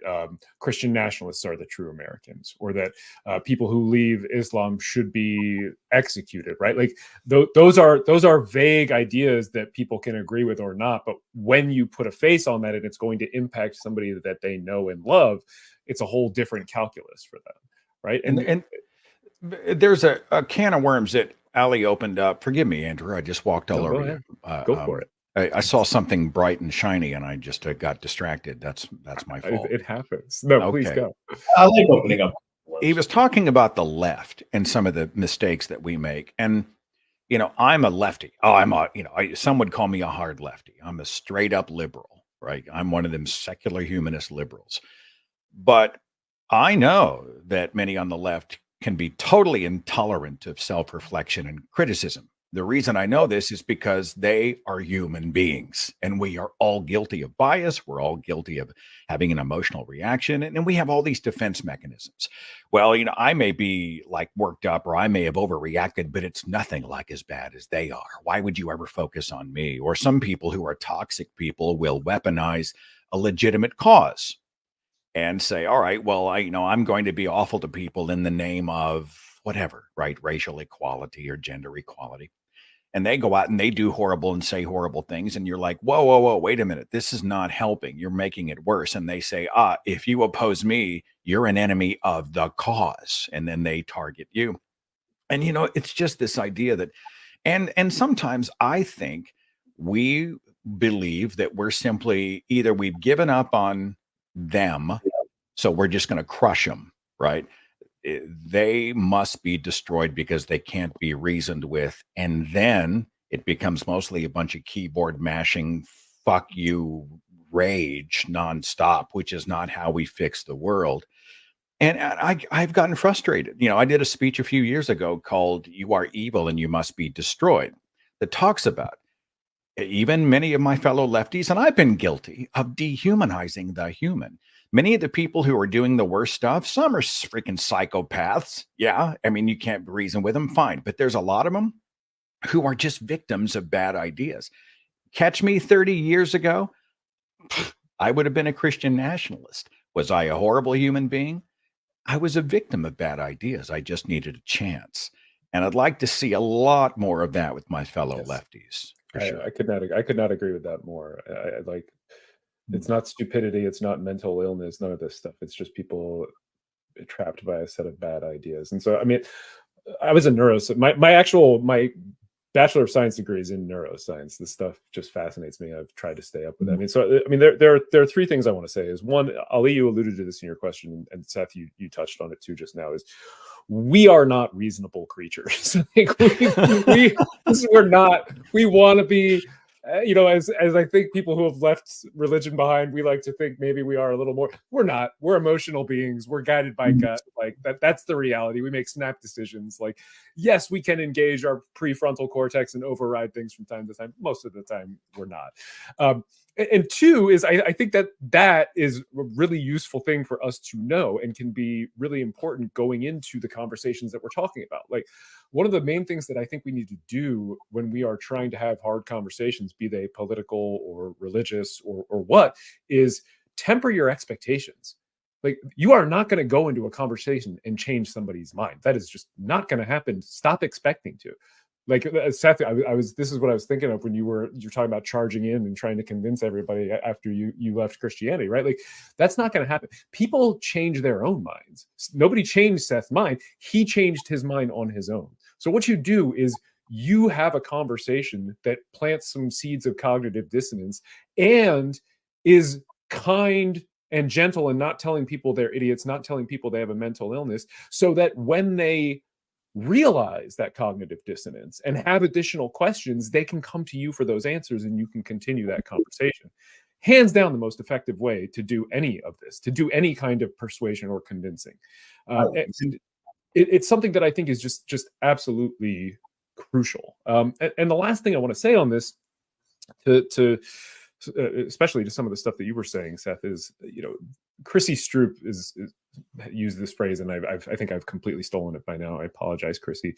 Christian nationalists are the true Americans, or that people who leave Islam should be executed, right? Like those are vague ideas that people can agree with or not. But when you put a face on that and it's going to impact somebody that they know and love, it's a whole different calculus for them, right? And there's a can of worms that Ali opened up. Forgive me, Andrew. I just walked all over you. Go for it. I saw something bright and shiny, and I just got distracted. That's my fault. It happens. No, Please go. I like opening up. He was talking about the left and some of the mistakes that we make. And, I'm a lefty. Some would call me a hard lefty. I'm a straight up liberal, right? I'm one of them secular humanist liberals. But I know that many on the left can be totally intolerant of self-reflection and criticism. The reason I know this is because they are human beings, and we are all guilty of bias. We're all guilty of having an emotional reaction, and we have all these defense mechanisms. Well, I may be like worked up, or I may have overreacted, but it's nothing like as bad as they are. Why would you ever focus on me? Or some people who are toxic people will weaponize a legitimate cause and say, all right, well, I'm going to be awful to people in the name of whatever, right? Racial equality or gender equality. And they go out and they do horrible and say horrible things. And you're like, whoa, wait a minute. This is not helping. You're making it worse. And they say, if you oppose me, you're an enemy of the cause. And then they target you. And, it's just this idea that, and sometimes I think we believe that we're simply either we've given up on them, so we're just going to crush them, right? They must be destroyed because they can't be reasoned with. And then it becomes mostly a bunch of keyboard mashing, fuck you rage nonstop, which is not how we fix the world. And I've gotten frustrated. I did a speech a few years ago called "You Are Evil and You Must Be Destroyed," that talks about even many of my fellow lefties, and I've been guilty of dehumanizing the human. Many of the people who are doing the worst stuff, some are freaking psychopaths. Yeah, you can't reason with them, fine. But there's a lot of them who are just victims of bad ideas. Catch me 30 years ago, I would have been a Christian nationalist. Was I a horrible human being? I was a victim of bad ideas. I just needed a chance. And I'd like to see a lot more of that with my fellow lefties. For sure. I could not agree with that more. It's not stupidity. It's not mental illness. None of this stuff. It's just people trapped by a set of bad ideas. And so, I mean, I was a neuroscience. My Bachelor of Science degree is in neuroscience. This stuff just fascinates me. I've tried to stay up with it. I mean, so I mean, there are three things I want to say. Is one, Ali, you alluded to this in your question, and Seth, you touched on it too just now. Is we are not reasonable creatures. We're not. We want to be. As I think people who have left religion behind, we like to think maybe we are a little more. We're not. We're emotional beings. We're guided by gut. Like that's the reality. We make snap decisions. Like, yes, we can engage our prefrontal cortex and override things from time to time. Most of the time, we're not. And two is I think that is a really useful thing for us to know and can be really important going into the conversations that we're talking about. Like, one of the main things that I think we need to do when we are trying to have hard conversations, be they political or religious or what, is temper your expectations. Like, you are not going to go into a conversation and change somebody's mind. That is just not going to happen. Stop expecting to. Like, Seth, this is what I was thinking of when you're talking about charging in and trying to convince everybody after you left Christianity, right? Like, that's not going to happen. People change their own minds. Nobody changed Seth's mind. He changed his mind on his own. So what you do is you have a conversation that plants some seeds of cognitive dissonance and is kind and gentle and not telling people they're idiots, not telling people they have a mental illness, so that when they realize that cognitive dissonance and have additional questions, they can come to you for those answers and you can continue that conversation. Hands down, the most effective way to do any of this, to do any kind of persuasion or convincing. And it's something that I think is just absolutely crucial. And the last thing I want to say on this, to especially to some of the stuff that you were saying, Seth, is, Chrissy Stroop is used this phrase, and I think I've completely stolen it by now. I apologize, Chrissy.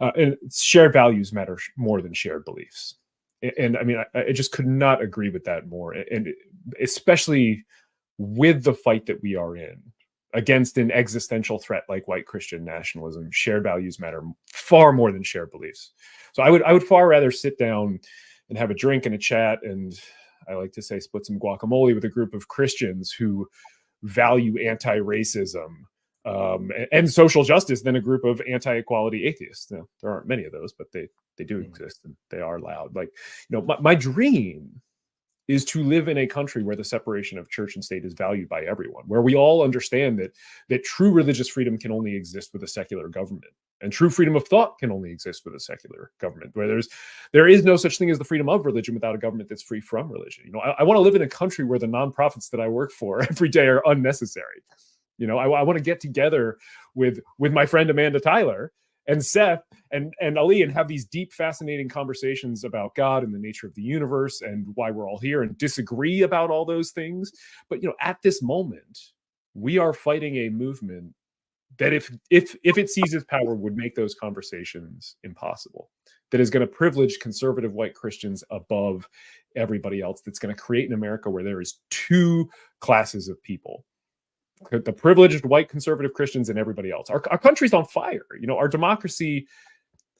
And shared values matter more than shared beliefs. And I mean, I just could not agree with that more. And especially with the fight that we are in against an existential threat like white Christian nationalism, shared values matter far more than shared beliefs. So I would far rather sit down and have a drink and a chat, and I like to say split some guacamole with a group of Christians who value anti-racism and social justice than a group of anti-equality atheists. Now, there aren't many of those, but they do exist, and they are loud. Like, my dream is to live in a country where the separation of church and state is valued by everyone, where we all understand that true religious freedom can only exist with a secular government, and true freedom of thought can only exist with a secular government, where there is no such thing as the freedom of religion without a government that's free from religion. I want to live in a country where the nonprofits that I work for every day are unnecessary. I want to get together with my friend Amanda Tyler and Seth and Ali and have these deep, fascinating conversations about God and the nature of the universe and why we're all here, and disagree about all those things. But at this moment, we are fighting a movement that if it seizes power would make those conversations impossible, that is going to privilege conservative white Christians above everybody else, that's going to create an America where there is two classes of people: the privileged white conservative Christians and everybody else. Our country's on fire. Our democracy,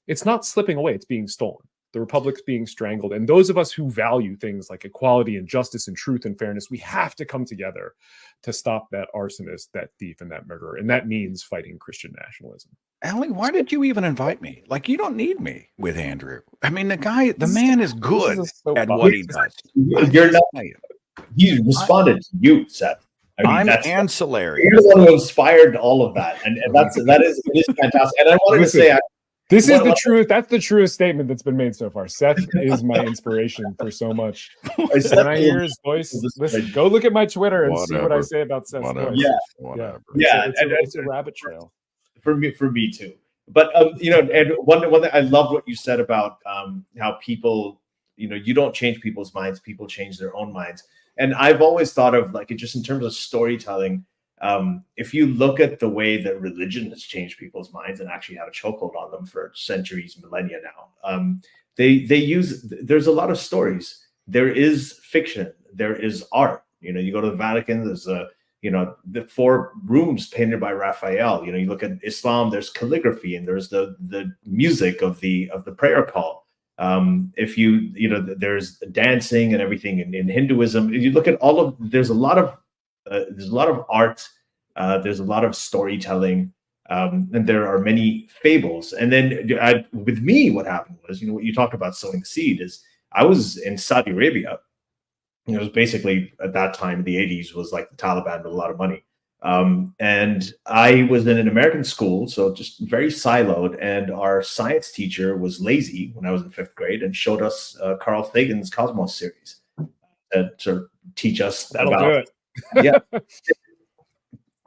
it's not slipping away, it's being stolen. The republic's being strangled. And those of us who value things like equality and justice and truth and fairness, we have to come together to stop that arsonist, that thief, and that murderer. And that means fighting Christian nationalism. Allie, why did you even invite me? Like, you don't need me with Andrew. I mean, the man is good at what he does. You're not. He responded to you, Seth. I'm ancillary. You're the one who inspired all of that, and that is fantastic. And I wanted to say, this is the truth. That's the truest statement that's been made so far. Seth is my inspiration for so much. When I hear his voice, listen, go look at my Twitter and see what I say about Seth's voice. Yeah. It's a rabbit trail. For me too. But and one thing, I loved what you said about how people, you don't change people's minds; people change their own minds. And I've always thought of, like, just in terms of storytelling, if you look at the way that religion has changed people's minds and actually had a chokehold on them for centuries, millennia now, there's a lot of stories. There is fiction. There is art. You go to the Vatican, there's the 4 rooms painted by Raphael. You look at Islam, there's calligraphy, and there's the music of the prayer call. If there's dancing and everything in Hinduism. If you look at all of, there's a lot of art, there's a lot of storytelling, and there are many fables. And then with me, what happened was, what you talk about sowing the seed is, I was in Saudi Arabia. It was basically at that time, the 80s, was like the Taliban with a lot of money. And I was in an American school, so just very siloed. And our science teacher was lazy when I was in 5th grade and showed us Carl Sagan's Cosmos series to sort of teach us That'll about. do it. Yeah.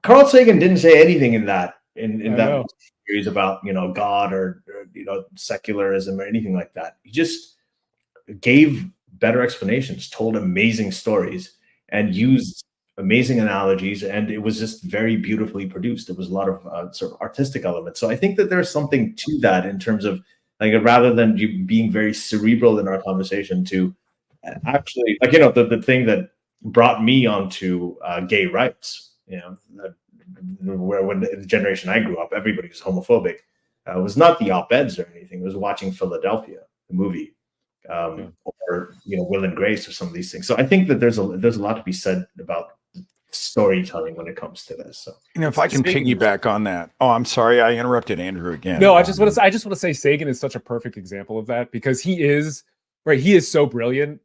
Carl Sagan didn't say anything in that series about God or secularism or anything like that. He just gave better explanations, told amazing stories, and used amazing analogies, and it was just very beautifully produced. There was a lot of sort of artistic elements. So I think that there's something to that in terms of, like, rather than you being very cerebral in our conversation, to actually, like, the thing that brought me onto gay rights, where when the generation I grew up, everybody was homophobic, was not the op-eds or anything. It was watching Philadelphia, the movie. Or Will and Grace, or some of these things. So I think that there's a lot to be said about storytelling when it comes to this. So if I can piggyback on that. Oh, I'm sorry, I interrupted Andrew again. No, I just want to say Sagan is such a perfect example of that, because he is so brilliant.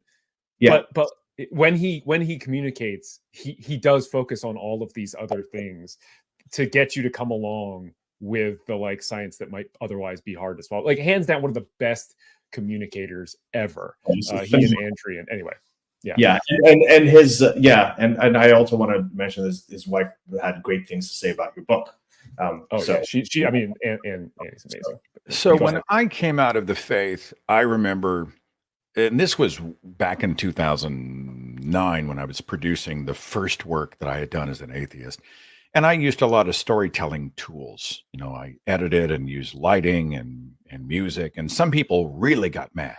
Yeah. But when he communicates, he does focus on all of these other things to get you to come along with the science that might otherwise be hard to swallow. Like, hands down, one of the best communicators ever. He and Andrew, and anyway, and his and I also want to mention his wife had great things to say about your book. She I mean, and Annie's amazing. So when I came out of the faith, I remember, and this was back in 2009 when I was producing the first work that I had done as an atheist. And I used a lot of storytelling tools. I edited and used lighting and music. And some people really got mad.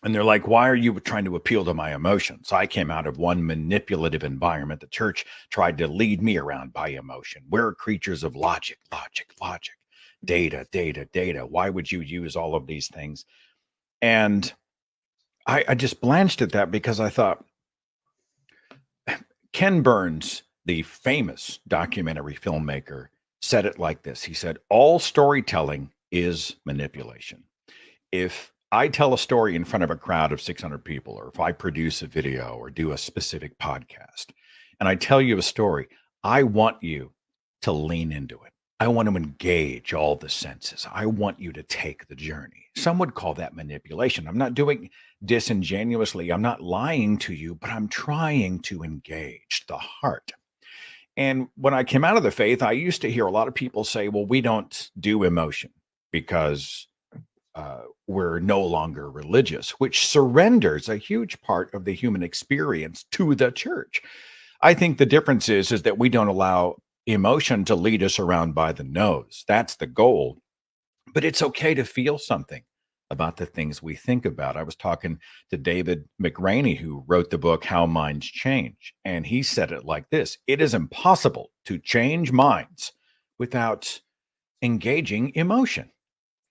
And they're like, why are you trying to appeal to my emotions? I came out of one manipulative environment. The church tried to lead me around by emotion. We're creatures of logic, data. Why would you use all of these things? And I just blanched at that, because I thought, Ken Burns, the famous documentary filmmaker, said it like this. He said, all storytelling is manipulation. If I tell a story in front of a crowd of 600 people, or if I produce a video or do a specific podcast, and I tell you a story, I want you to lean into it. I want to engage all the senses. I want you to take the journey. Some would call that manipulation. I'm not doing disingenuously. I'm not lying to you, but I'm trying to engage the heart. And when I came out of the faith, I used to hear a lot of people say, well, we don't do emotion because we're no longer religious, which surrenders a huge part of the human experience to the church. I think the difference is that we don't allow emotion to lead us around by the nose. That's the goal. But it's okay to feel something about the things we think about. I was talking to David McRaney, who wrote the book, How Minds Change. And he said it like this: it is impossible to change minds without engaging emotion,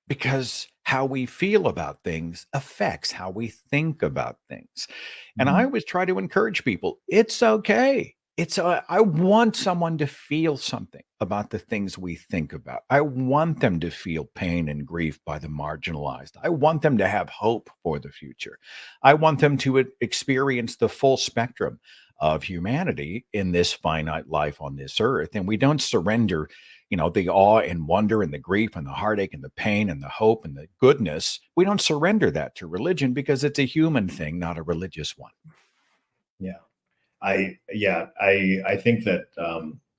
because how we feel about things affects how we think about things. And I always try to encourage people, it's okay. I want someone to feel something about the things we think about. I want them to feel pain and grief by the marginalized. I want them to have hope for the future. I want them to experience the full spectrum of humanity in this finite life on this earth. And we don't surrender, the awe and wonder and the grief and the heartache and the pain and the hope and the goodness. We don't surrender that to religion, because it's a human thing, not a religious one. Yeah. I think that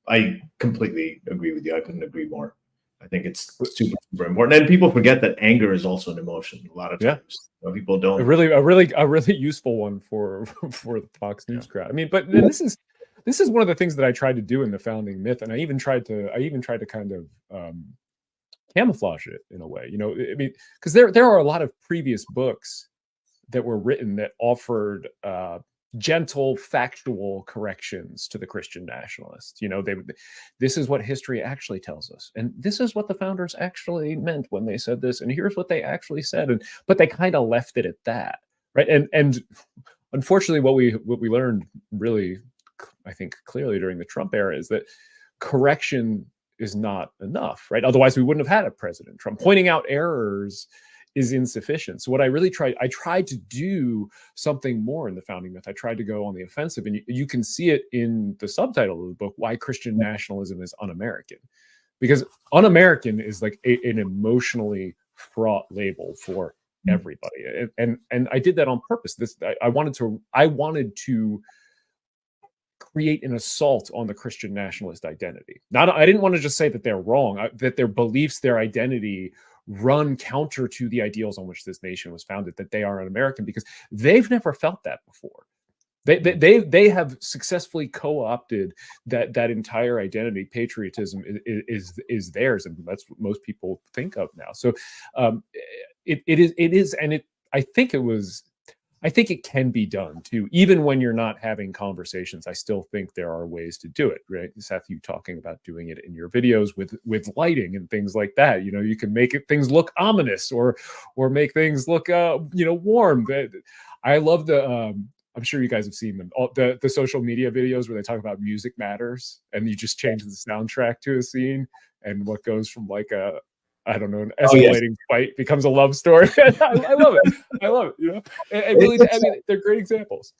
I completely agree with you. I couldn't agree more. I think it's super, super important. And people forget that anger is also an emotion a lot of times. People don't. A really useful one for the Fox News crowd. I mean, but this is one of the things that I tried to do in the founding myth, and I even tried to kind of camouflage it in a way. I mean, because there are a lot of previous books that were written that offered gentle, factual corrections to the Christian nationalists. This is what history actually tells us, and this is what the founders actually meant when they said this, and here's what they actually said. But they kind of left it at that, right? And unfortunately, what we learned really, I think, clearly during the Trump era is that correction is not enough, right? Otherwise, we wouldn't have had a President Trump. Pointing out errors is insufficient. So what I tried to do something more in the founding myth. I tried to go on the offensive, and you can see it in the subtitle of the book, Why Christian Nationalism is Un-American. Because un-American is like an emotionally fraught label for everybody. And I did that on purpose. I wanted to create an assault on the Christian nationalist identity. I didn't want to just say that they're wrong, that their beliefs, their identity run counter to the ideals on which this nation was founded, that they are an American, because they've never felt that before. They have successfully co-opted that entire identity. Patriotism is theirs, and that's what most people think of now. So it is, and I think it can be done too, even when you're not having conversations. I still think there are ways to do it, right? Seth, you talking about doing it in your videos with lighting and things like that. You can make things look ominous or make things look warm. I love I'm sure you guys have seen them, the social media videos where they talk about music matters, and you just change the soundtrack to a scene, and what goes from like an escalating fight becomes a love story. I love it. I love it. It really, they're great examples.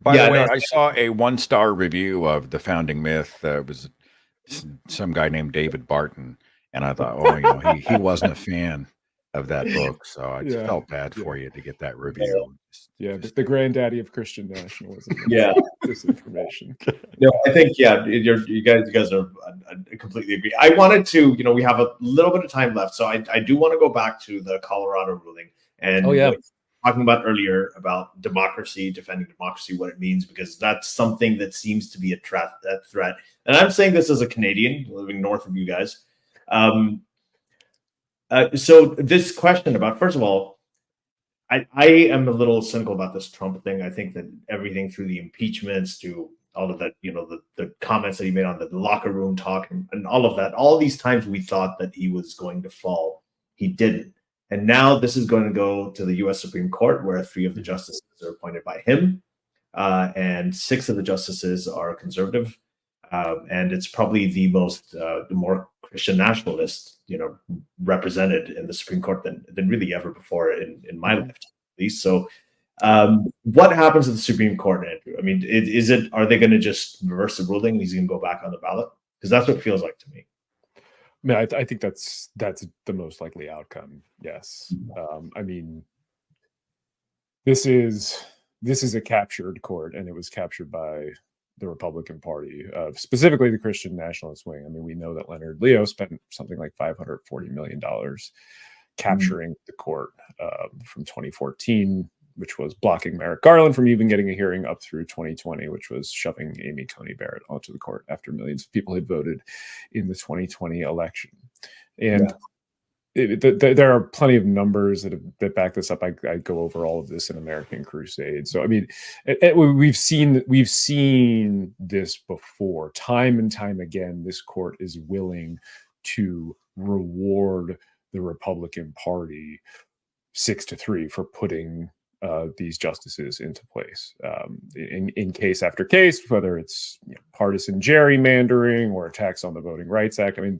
By the way, I saw a 1-star review of The Founding Myth. It was some guy named David Barton, and I thought, he wasn't a fan of that book, so I just felt bad for you to get that review. The granddaddy of Christian nationalism. Disinformation. No, I think you guys are I completely agree. I wanted to, we have a little bit of time left, so I do want to go back to the Colorado ruling and talking about earlier about democracy, defending democracy, what it means, because that's something that seems to be a threat. And I'm saying this as a Canadian living north of you guys. So this question about, first of all, I am a little cynical about this Trump thing. I think that everything through the impeachments to all of that, the comments that he made on the locker room talk and all of that, all these times we thought that he was going to fall, he didn't. And now this is going to go to the U.S. Supreme Court, where 3 of the justices are appointed by him, and 6 of the justices are conservative. And it's probably the more Christian nationalist, represented in the Supreme Court than really ever before in my lifetime, at least. So, what happens at the Supreme Court, Andrew? I mean, are they going to just reverse the ruling and he's going to go back on the ballot? Because that's what it feels like to me. No, I think that's the most likely outcome. Yes. I mean, this is a captured court, and it was captured by the Republican Party, specifically the Christian nationalist wing. I mean, we know that Leonard Leo spent something like $540 million capturing the court from 2014, which was blocking Merrick Garland from even getting a hearing, up through 2020, which was shoving Amy Coney Barrett onto the court after millions of people had voted in the 2020 election. And there are plenty of numbers that back this up. I go over all of this in American Crusade. So I mean, we've seen this before, time and time again. This court is willing to reward the Republican Party 6-3 for putting these justices into place in case after case, whether it's partisan gerrymandering or attacks on the Voting Rights Act. I mean,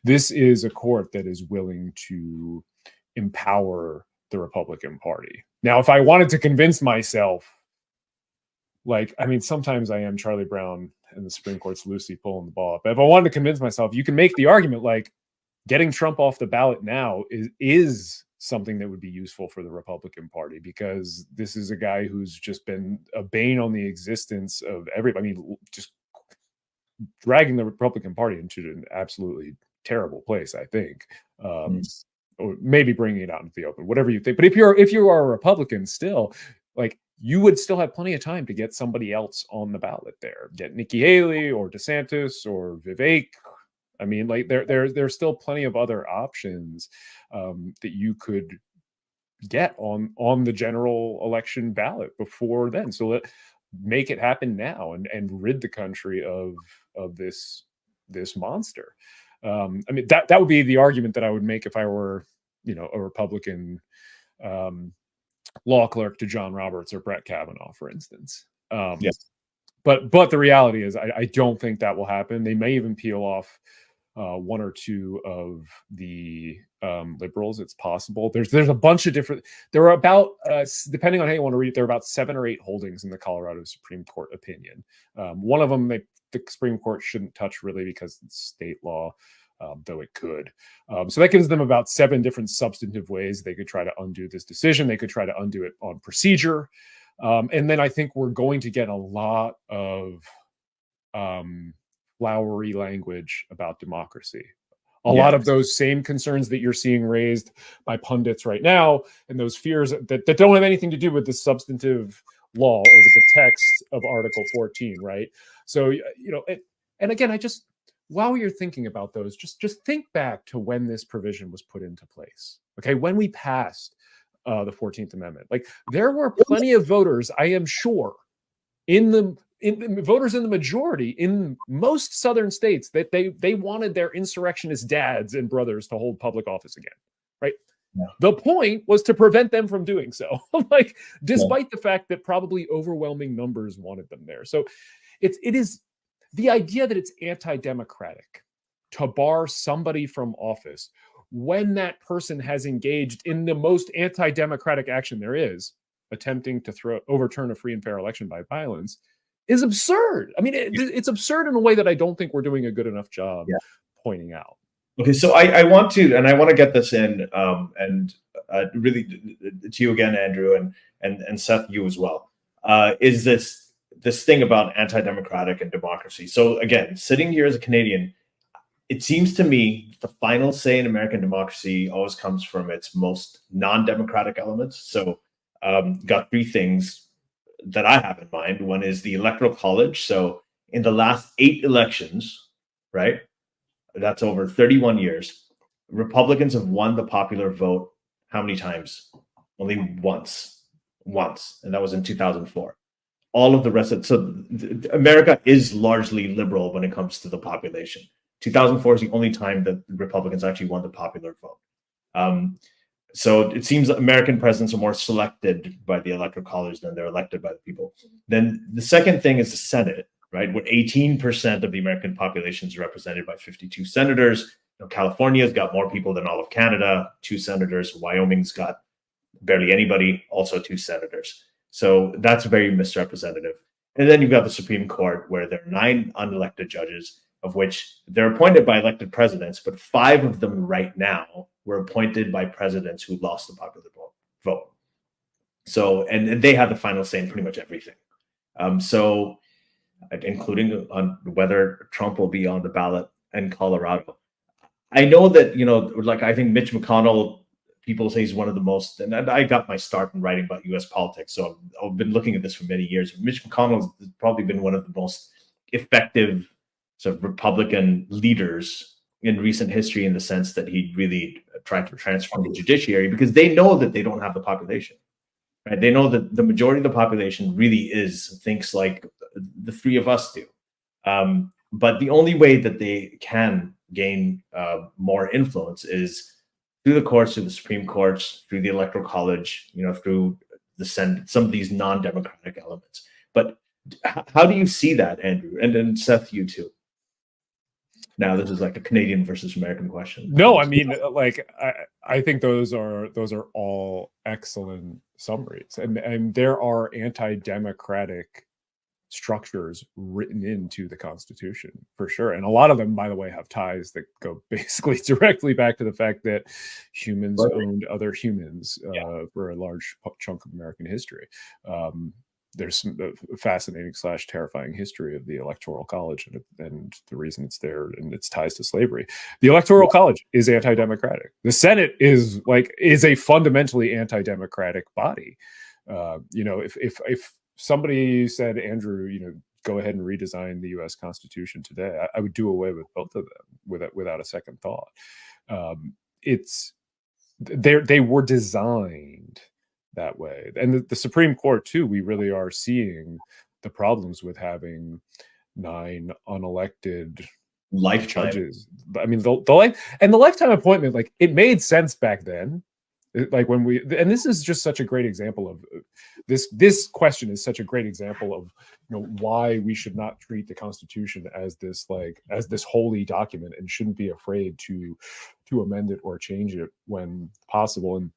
this is a court that is willing to empower the Republican Party. Now, if I wanted to convince myself, sometimes I am Charlie Brown and the Supreme Court's loosely pulling the ball up. But if I wanted to convince myself, you can make the argument like getting Trump off the ballot now is something that would be useful for the Republican Party, because this is a guy who's just been a bane on the existence of everybody. I mean, just dragging the Republican Party into an absolutely terrible place, I think. Or maybe bringing it out into the open, whatever you think. But if you are a Republican still, you would still have plenty of time to get somebody else on the ballot there. Get Nikki Haley or DeSantis or Vivek. I mean, there's still plenty of other options that you could get on the general election ballot before then. So make it happen now and rid the country of this monster. I mean, that would be the argument that I would make if I were, a Republican law clerk to John Roberts or Brett Kavanaugh, for instance. Yes. But the reality is, I don't think that will happen. They may even peel off one or two of the liberals. It's possible. There's a bunch of different. There are about, depending on how you want to read it, there are about 7 or 8 holdings in the Colorado Supreme Court opinion. One of them, the Supreme Court shouldn't touch really because it's state law, though it could. So that gives them about 7 different substantive ways they could try to undo this decision. They could try to undo it on procedure. And then I think we're going to get a lot of flowery language about democracy. A lot of those same concerns that you're seeing raised by pundits right now, and those fears that don't have anything to do with the substantive law or with the text of Article 14, right? So, and again, while you're thinking about those, just think back to when this provision was put into place. Okay, when we passed the 14th Amendment, like there were plenty of voters, I am sure, voters in the majority in most southern states that they wanted their insurrectionist dads and brothers to hold public office again, right? Yeah. The point was to prevent them from doing so, like despite the fact that probably overwhelming numbers wanted them there. So it is the idea that it's anti-democratic to bar somebody from office when that person has engaged in the most anti-democratic action there is, attempting to overturn a free and fair election by violence, is absurd. I mean, it's absurd in a way that I don't think we're doing a good enough job pointing out. Okay, so I want to get this in, and really to you again, Andrew, and Seth, you as well. Is this thing about anti-democratic and democracy? So again, sitting here as a Canadian, it seems to me the final say in American democracy always comes from its most non-democratic elements. So got 3 things that I have in mind. One is the Electoral College. So in the last 8 elections, right, that's over 31 years, Republicans have won the popular vote how many times? Only once, and that was in 2004. All of the rest of America is largely liberal when it comes to the population. 2004 is the only time that Republicans actually won the popular vote. So it seems that American presidents are more selected by the Electoral College than they're elected by the people. Then the second thing is the Senate, right? Where 18% of the American population is represented by 52 senators. California's got more people than all of Canada, 2 senators. Wyoming's got barely anybody, also 2 senators. So that's very misrepresentative. And then you've got the Supreme Court, where there are 9 unelected judges, of which they're appointed by elected presidents, but 5 of them right now were appointed by presidents who lost the popular vote. So, and they have the final say in pretty much everything. So, including on whether Trump will be on the ballot in Colorado. I know that, like I think Mitch McConnell, people say he's one of the most, and I got my start in writing about U.S. politics, so I've been looking at this for many years. Mitch McConnell has probably been one of the most effective sort of Republican leaders in recent history, in the sense that he really tried to transform the judiciary, because they know that they don't have the population, right? They know that the majority of the population really thinks like the 3 of us do. But the only way that they can gain more influence is through the courts, through the Supreme Courts, through the Electoral College, through the Senate, some of these non-democratic elements. But how do you see that, Andrew? And then Seth, you too. Now, this is like a Canadian versus American question. No, I mean, like I think those are all excellent summaries, and there are anti-democratic structures written into the Constitution for sure, and a lot of them, by the way, have ties that go basically directly back to the fact that humans owned other humans for a large chunk of American history. There's some fascinating / terrifying history of the Electoral College and the reason it's there and its ties to slavery. The Electoral College is anti-democratic. The Senate is a fundamentally anti-democratic body. If somebody said, Andrew, go ahead and redesign the U.S. Constitution today, I would do away with both of them without a second thought. They were designed that way, and the Supreme Court too. We really are seeing the problems with having 9 unelected Lifetime. judges. I mean, the lifetime appointment, like, it made sense back then. Like when and this is just such a great example of this question is such a great example of, why we should not treat the Constitution as this holy document, and shouldn't be afraid to amend it or change it when possible, and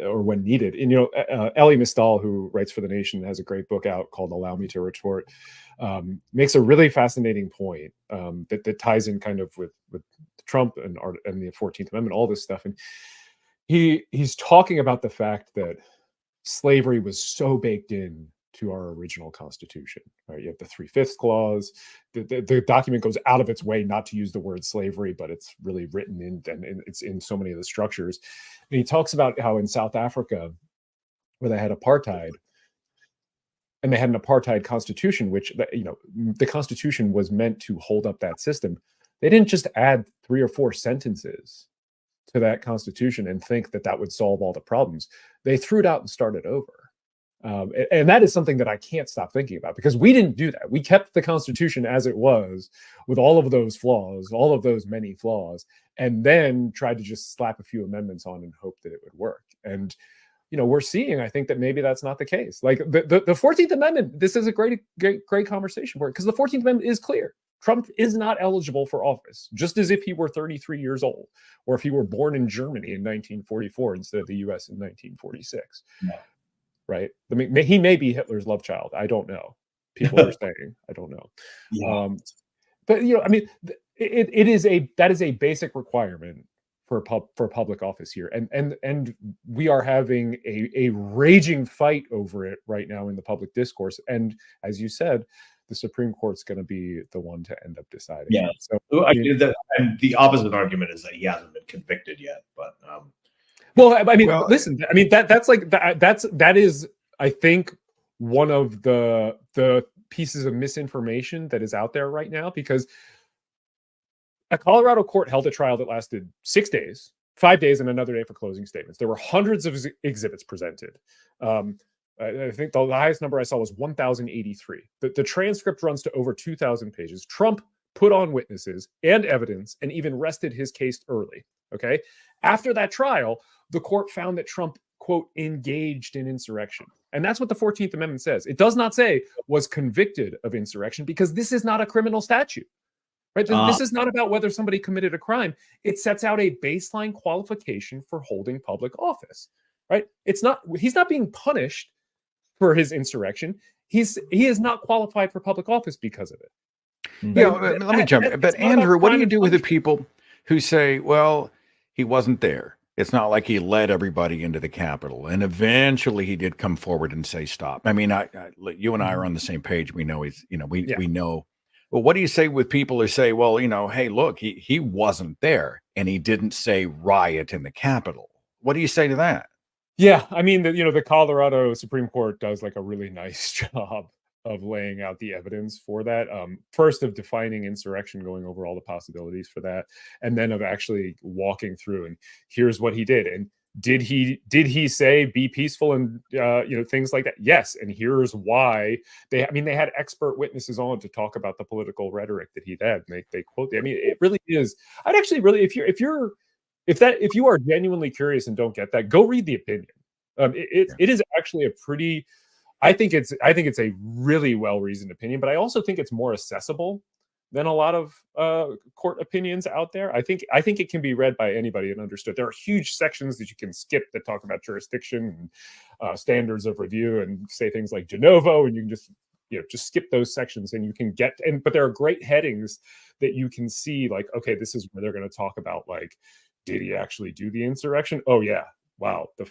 or when needed. And Elie Mystal, who writes for The Nation, has a great book out called "Allow Me to Retort." Makes a really fascinating point that ties in kind of with Trump and the 14th Amendment, all this stuff. And he's talking about the fact that slavery was so baked in to our original Constitution, right? You have the 3/5 clause. The document goes out of its way not to use the word slavery, but it's really written in, and it's in so many of the structures. And he talks about how in South Africa, where they had apartheid, and they had an apartheid constitution, which, the Constitution was meant to hold up that system. They didn't just add 3 or 4 sentences to that Constitution and think that would solve all the problems. They threw it out and started over. And that is something that I can't stop thinking about, because we didn't do that. We kept the Constitution as it was, with all of those flaws, all of those many flaws, and then tried to just slap a few amendments on and hope that it would work. And we're seeing, I think, that maybe that's not the case. Like the 14th Amendment, this is a great conversation for it, because the 14th Amendment is clear. Trump is not eligible for office, just as if he were 33 years old, or if he were born in Germany in 1944 instead of the US in 1946. No. Right? I mean, he may be Hitler's love child. I don't know. People are saying, I don't know. Yeah. But I mean, that is a basic requirement for public office here, and we are having a raging fight over it right now in the public discourse. And as you said, the Supreme Court's going to be the one to end up deciding. Yeah. So and the opposite argument is that he hasn't been convicted yet. But listen. I mean, that is, I think, one of the pieces of misinformation that is out there right now, because a Colorado court held a trial that lasted 6 days, 5 days, and another day for closing statements. There were hundreds of exhibits presented. I think the highest number I saw was 1,083. The transcript runs to over 2,000 pages. Trump put on witnesses and evidence and even rested his case early. Okay. After that trial, the court found that Trump, quote, engaged in insurrection. And that's what the 14th Amendment says. It does not say was convicted of insurrection, because this is not a criminal statute. Right? This is not about whether somebody committed a crime. It sets out a baseline qualification for holding public office. Right? He's not being punished for his insurrection. He is not qualified for public office because of it. Yeah, let me jump in. But Andrew, what do you do with the people who say, well, he wasn't there? It's not like he led everybody into the Capitol, and eventually he did come forward and say stop. I mean, you and I are on the same page. We know we know. Well, what do you say with people who say, well, hey, look, he wasn't there and he didn't say riot in the Capitol? What do you say to that? Yeah, I mean, the Colorado Supreme Court does like a really nice job of laying out the evidence for that. First, of defining insurrection, going over all the possibilities for that, and then of actually walking through and here's what he did. And did he say be peaceful and things like that? Yes, and here's why. They had expert witnesses on to talk about the political rhetoric that he had. And they quote. I mean, it really is. I'd actually really, if you are genuinely curious and don't get that, go read the opinion. It is actually a pretty. I think it's a really well-reasoned opinion, but I also think it's more accessible than a lot of court opinions out there. I think it can be read by anybody and understood. There are huge sections that you can skip that talk about jurisdiction and standards of review and say things like de novo, and you can just skip those sections and you can get. But there are great headings that you can see, like, okay, this is where they're going to talk about, like, did he actually do the insurrection? Oh yeah, wow. The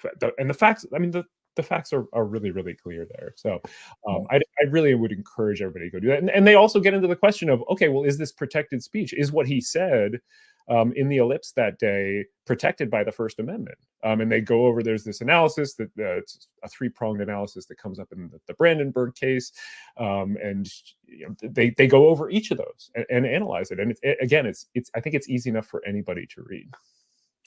facts. I mean, the facts are really, really clear there. So I really would encourage everybody to go do that. And they also get into the question of, okay, well, is this protected speech? Is what he said in the ellipse that day protected by the First Amendment? And they go over, there's this analysis that it's a 3-pronged analysis that comes up in the Brandenburg case. And they go over each of those and analyze it. And I think it's easy enough for anybody to read.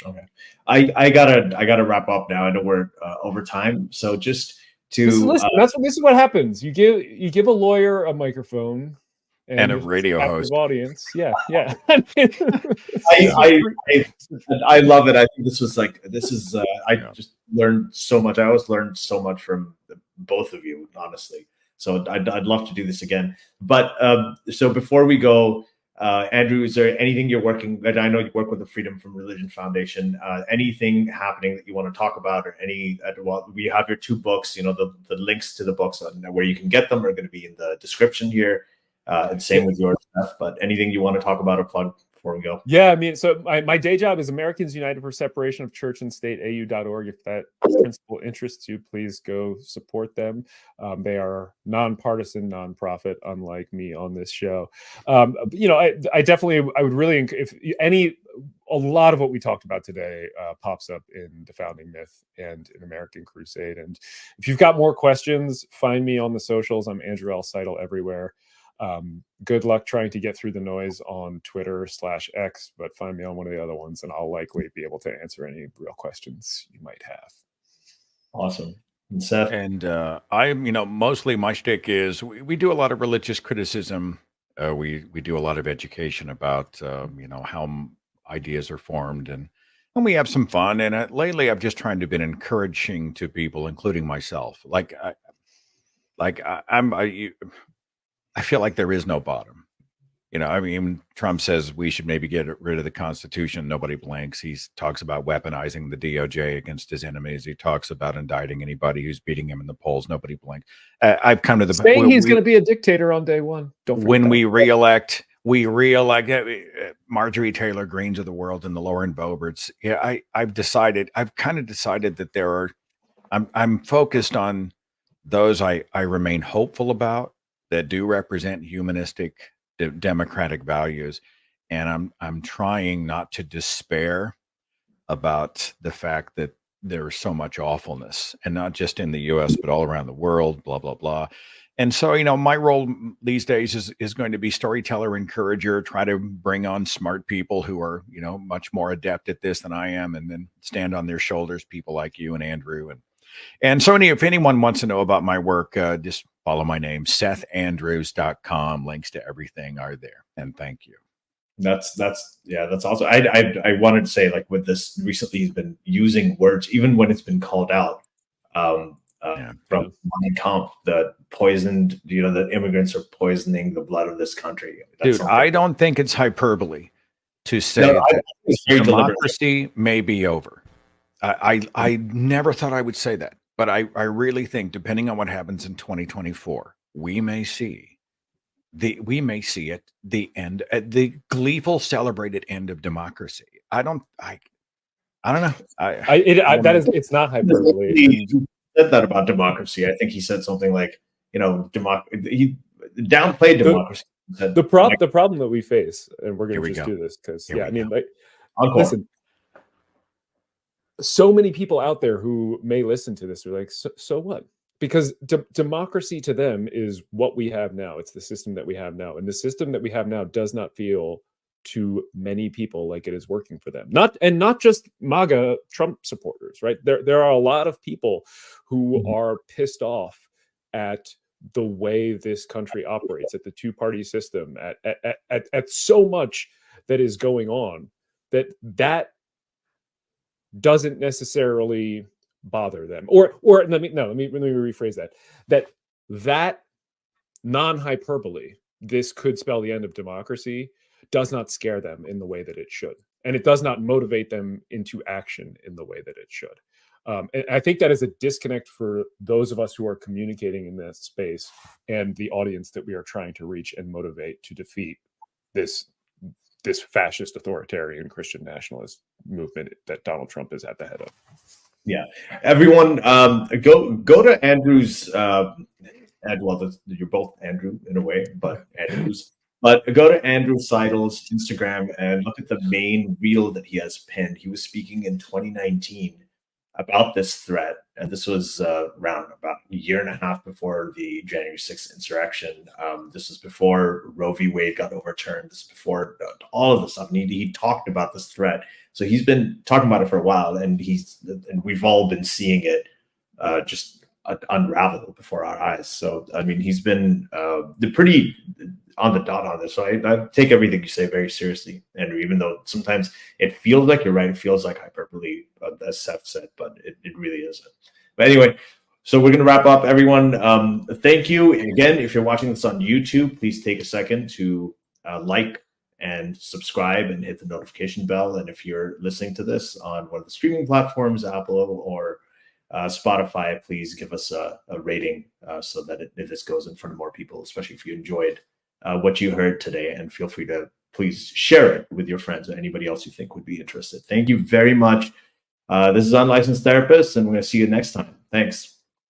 Okay, I gotta wrap up now. I know we're over time, so just Listen, this is what happens. You give a lawyer a microphone and a radio host audience. Yeah. I love it. I think this is I just learned so much. I always learned so much from both of you, honestly. So I'd love to do this again. But so before we go, Andrew, is there anything you're working? I know you work with the Freedom from Religion Foundation. Anything happening that you want to talk about, or well, we have your 2 books. The links to the books and where you can get them are going to be in the description here. And same with yours, Steph. But anything you want to talk about or plug before we go? Yeah, I mean, so my day job is Americans United for Separation of Church and State, AU.org. If that principle interests you, please go support them. They are nonpartisan, nonprofit, unlike me on this show. I would really, a lot of what we talked about today pops up in The Founding Myth and in American Crusade. And if you've got more questions, find me on the socials. I'm Andrew Seidel everywhere. Good luck trying to get through the noise on Twitter/X, but find me on one of the other ones and I'll likely be able to answer any real questions you might have. Awesome. And Seth? And mostly my shtick is we do a lot of religious criticism. We do a lot of education about, how ideas are formed, and we have some fun. And lately I've just tried to be encouraging to people, including myself. I feel like there is no bottom. Trump says we should maybe get rid of the Constitution. Nobody blinks. He talks about weaponizing the DOJ against his enemies. He talks about indicting anybody who's beating him in the polls. Nobody blinks. I've come to the saying he's going to be a dictator on day one. When we reelect Marjorie Taylor Greenes of the world and the Lauren Boeberts. Yeah, I've kind of decided that I'm focused on those I remain hopeful about, that do represent humanistic democratic values. And I'm trying not to despair about the fact that there's so much awfulness, and not just in the US, but all around the world, blah, blah, blah. And so, my role these days is going to be storyteller, encourager, try to bring on smart people who are, much more adept at this than I am, and then stand on their shoulders, people like you and Andrew. And so if anyone wants to know about my work, just follow my name, SethAndrews.com. Links to everything are there. And thank you. That's awesome. I wanted to say, with this recently, he's been using words, even when it's been called out from Mein Kampf, the poisoned, the immigrants are poisoning the blood of this country. Dude, I don't think it's hyperbole to say that democracy may be over. I never thought I would say that, but I really think, depending on what happens in 2024, we may see the end, the gleeful, celebrated end of democracy. I don't know. It's not hyperbole. He said that about democracy. I think he said something like, he downplayed democracy. The problem that we face, and we're going to just do this because, listen. So many people out there who may listen to this are like, so what? Because democracy to them is what we have now. It's the system that we have now. And the system that we have now does not feel to many people like it is working for them. Not just MAGA Trump supporters, right? There are a lot of people who are pissed off at the way this country operates, at the two-party system, at so much that is going on that doesn't necessarily bother them, or let me rephrase that non-hyperbole, this could spell the end of democracy, does not scare them in the way that it should, and it does not motivate them into action in the way that it should. And I think that is a disconnect for those of us who are communicating in this space and the audience that we are trying to reach and motivate to defeat this fascist, authoritarian, Christian nationalist movement that Donald Trump is at the head of. Yeah, everyone, go to Andrew's. You're both Andrew in a way, but Andrew's. But go to Andrew Seidel's Instagram and look at the main reel that he has pinned. He was speaking in 2019 about this threat, and this was around about a year and a half before the January 6th insurrection. This was before Roe v. Wade got overturned. This is before all of this stuff. And he talked about this threat. So he's been talking about it for a while, and we've all been seeing it just unravel before our eyes. So, I mean, he's been pretty on the dot on this. So I take everything you say very seriously, Andrew, even though sometimes it feels like you're right. It feels like hyperbole, as Seth said, but it really isn't. But anyway, so we're going to wrap up, everyone. Thank you. Again, if you're watching this on YouTube, please take a second to like and subscribe and hit the notification bell. And if you're listening to this on one of the streaming platforms, Apple or Spotify, please give us a rating so that this goes in front of more people, especially if you enjoyed what you heard today. And feel free to please share it with your friends or anybody else you think would be interested. Thank you very much. This is Unlicensed Therapist, and we're going to see you next time. Thanks.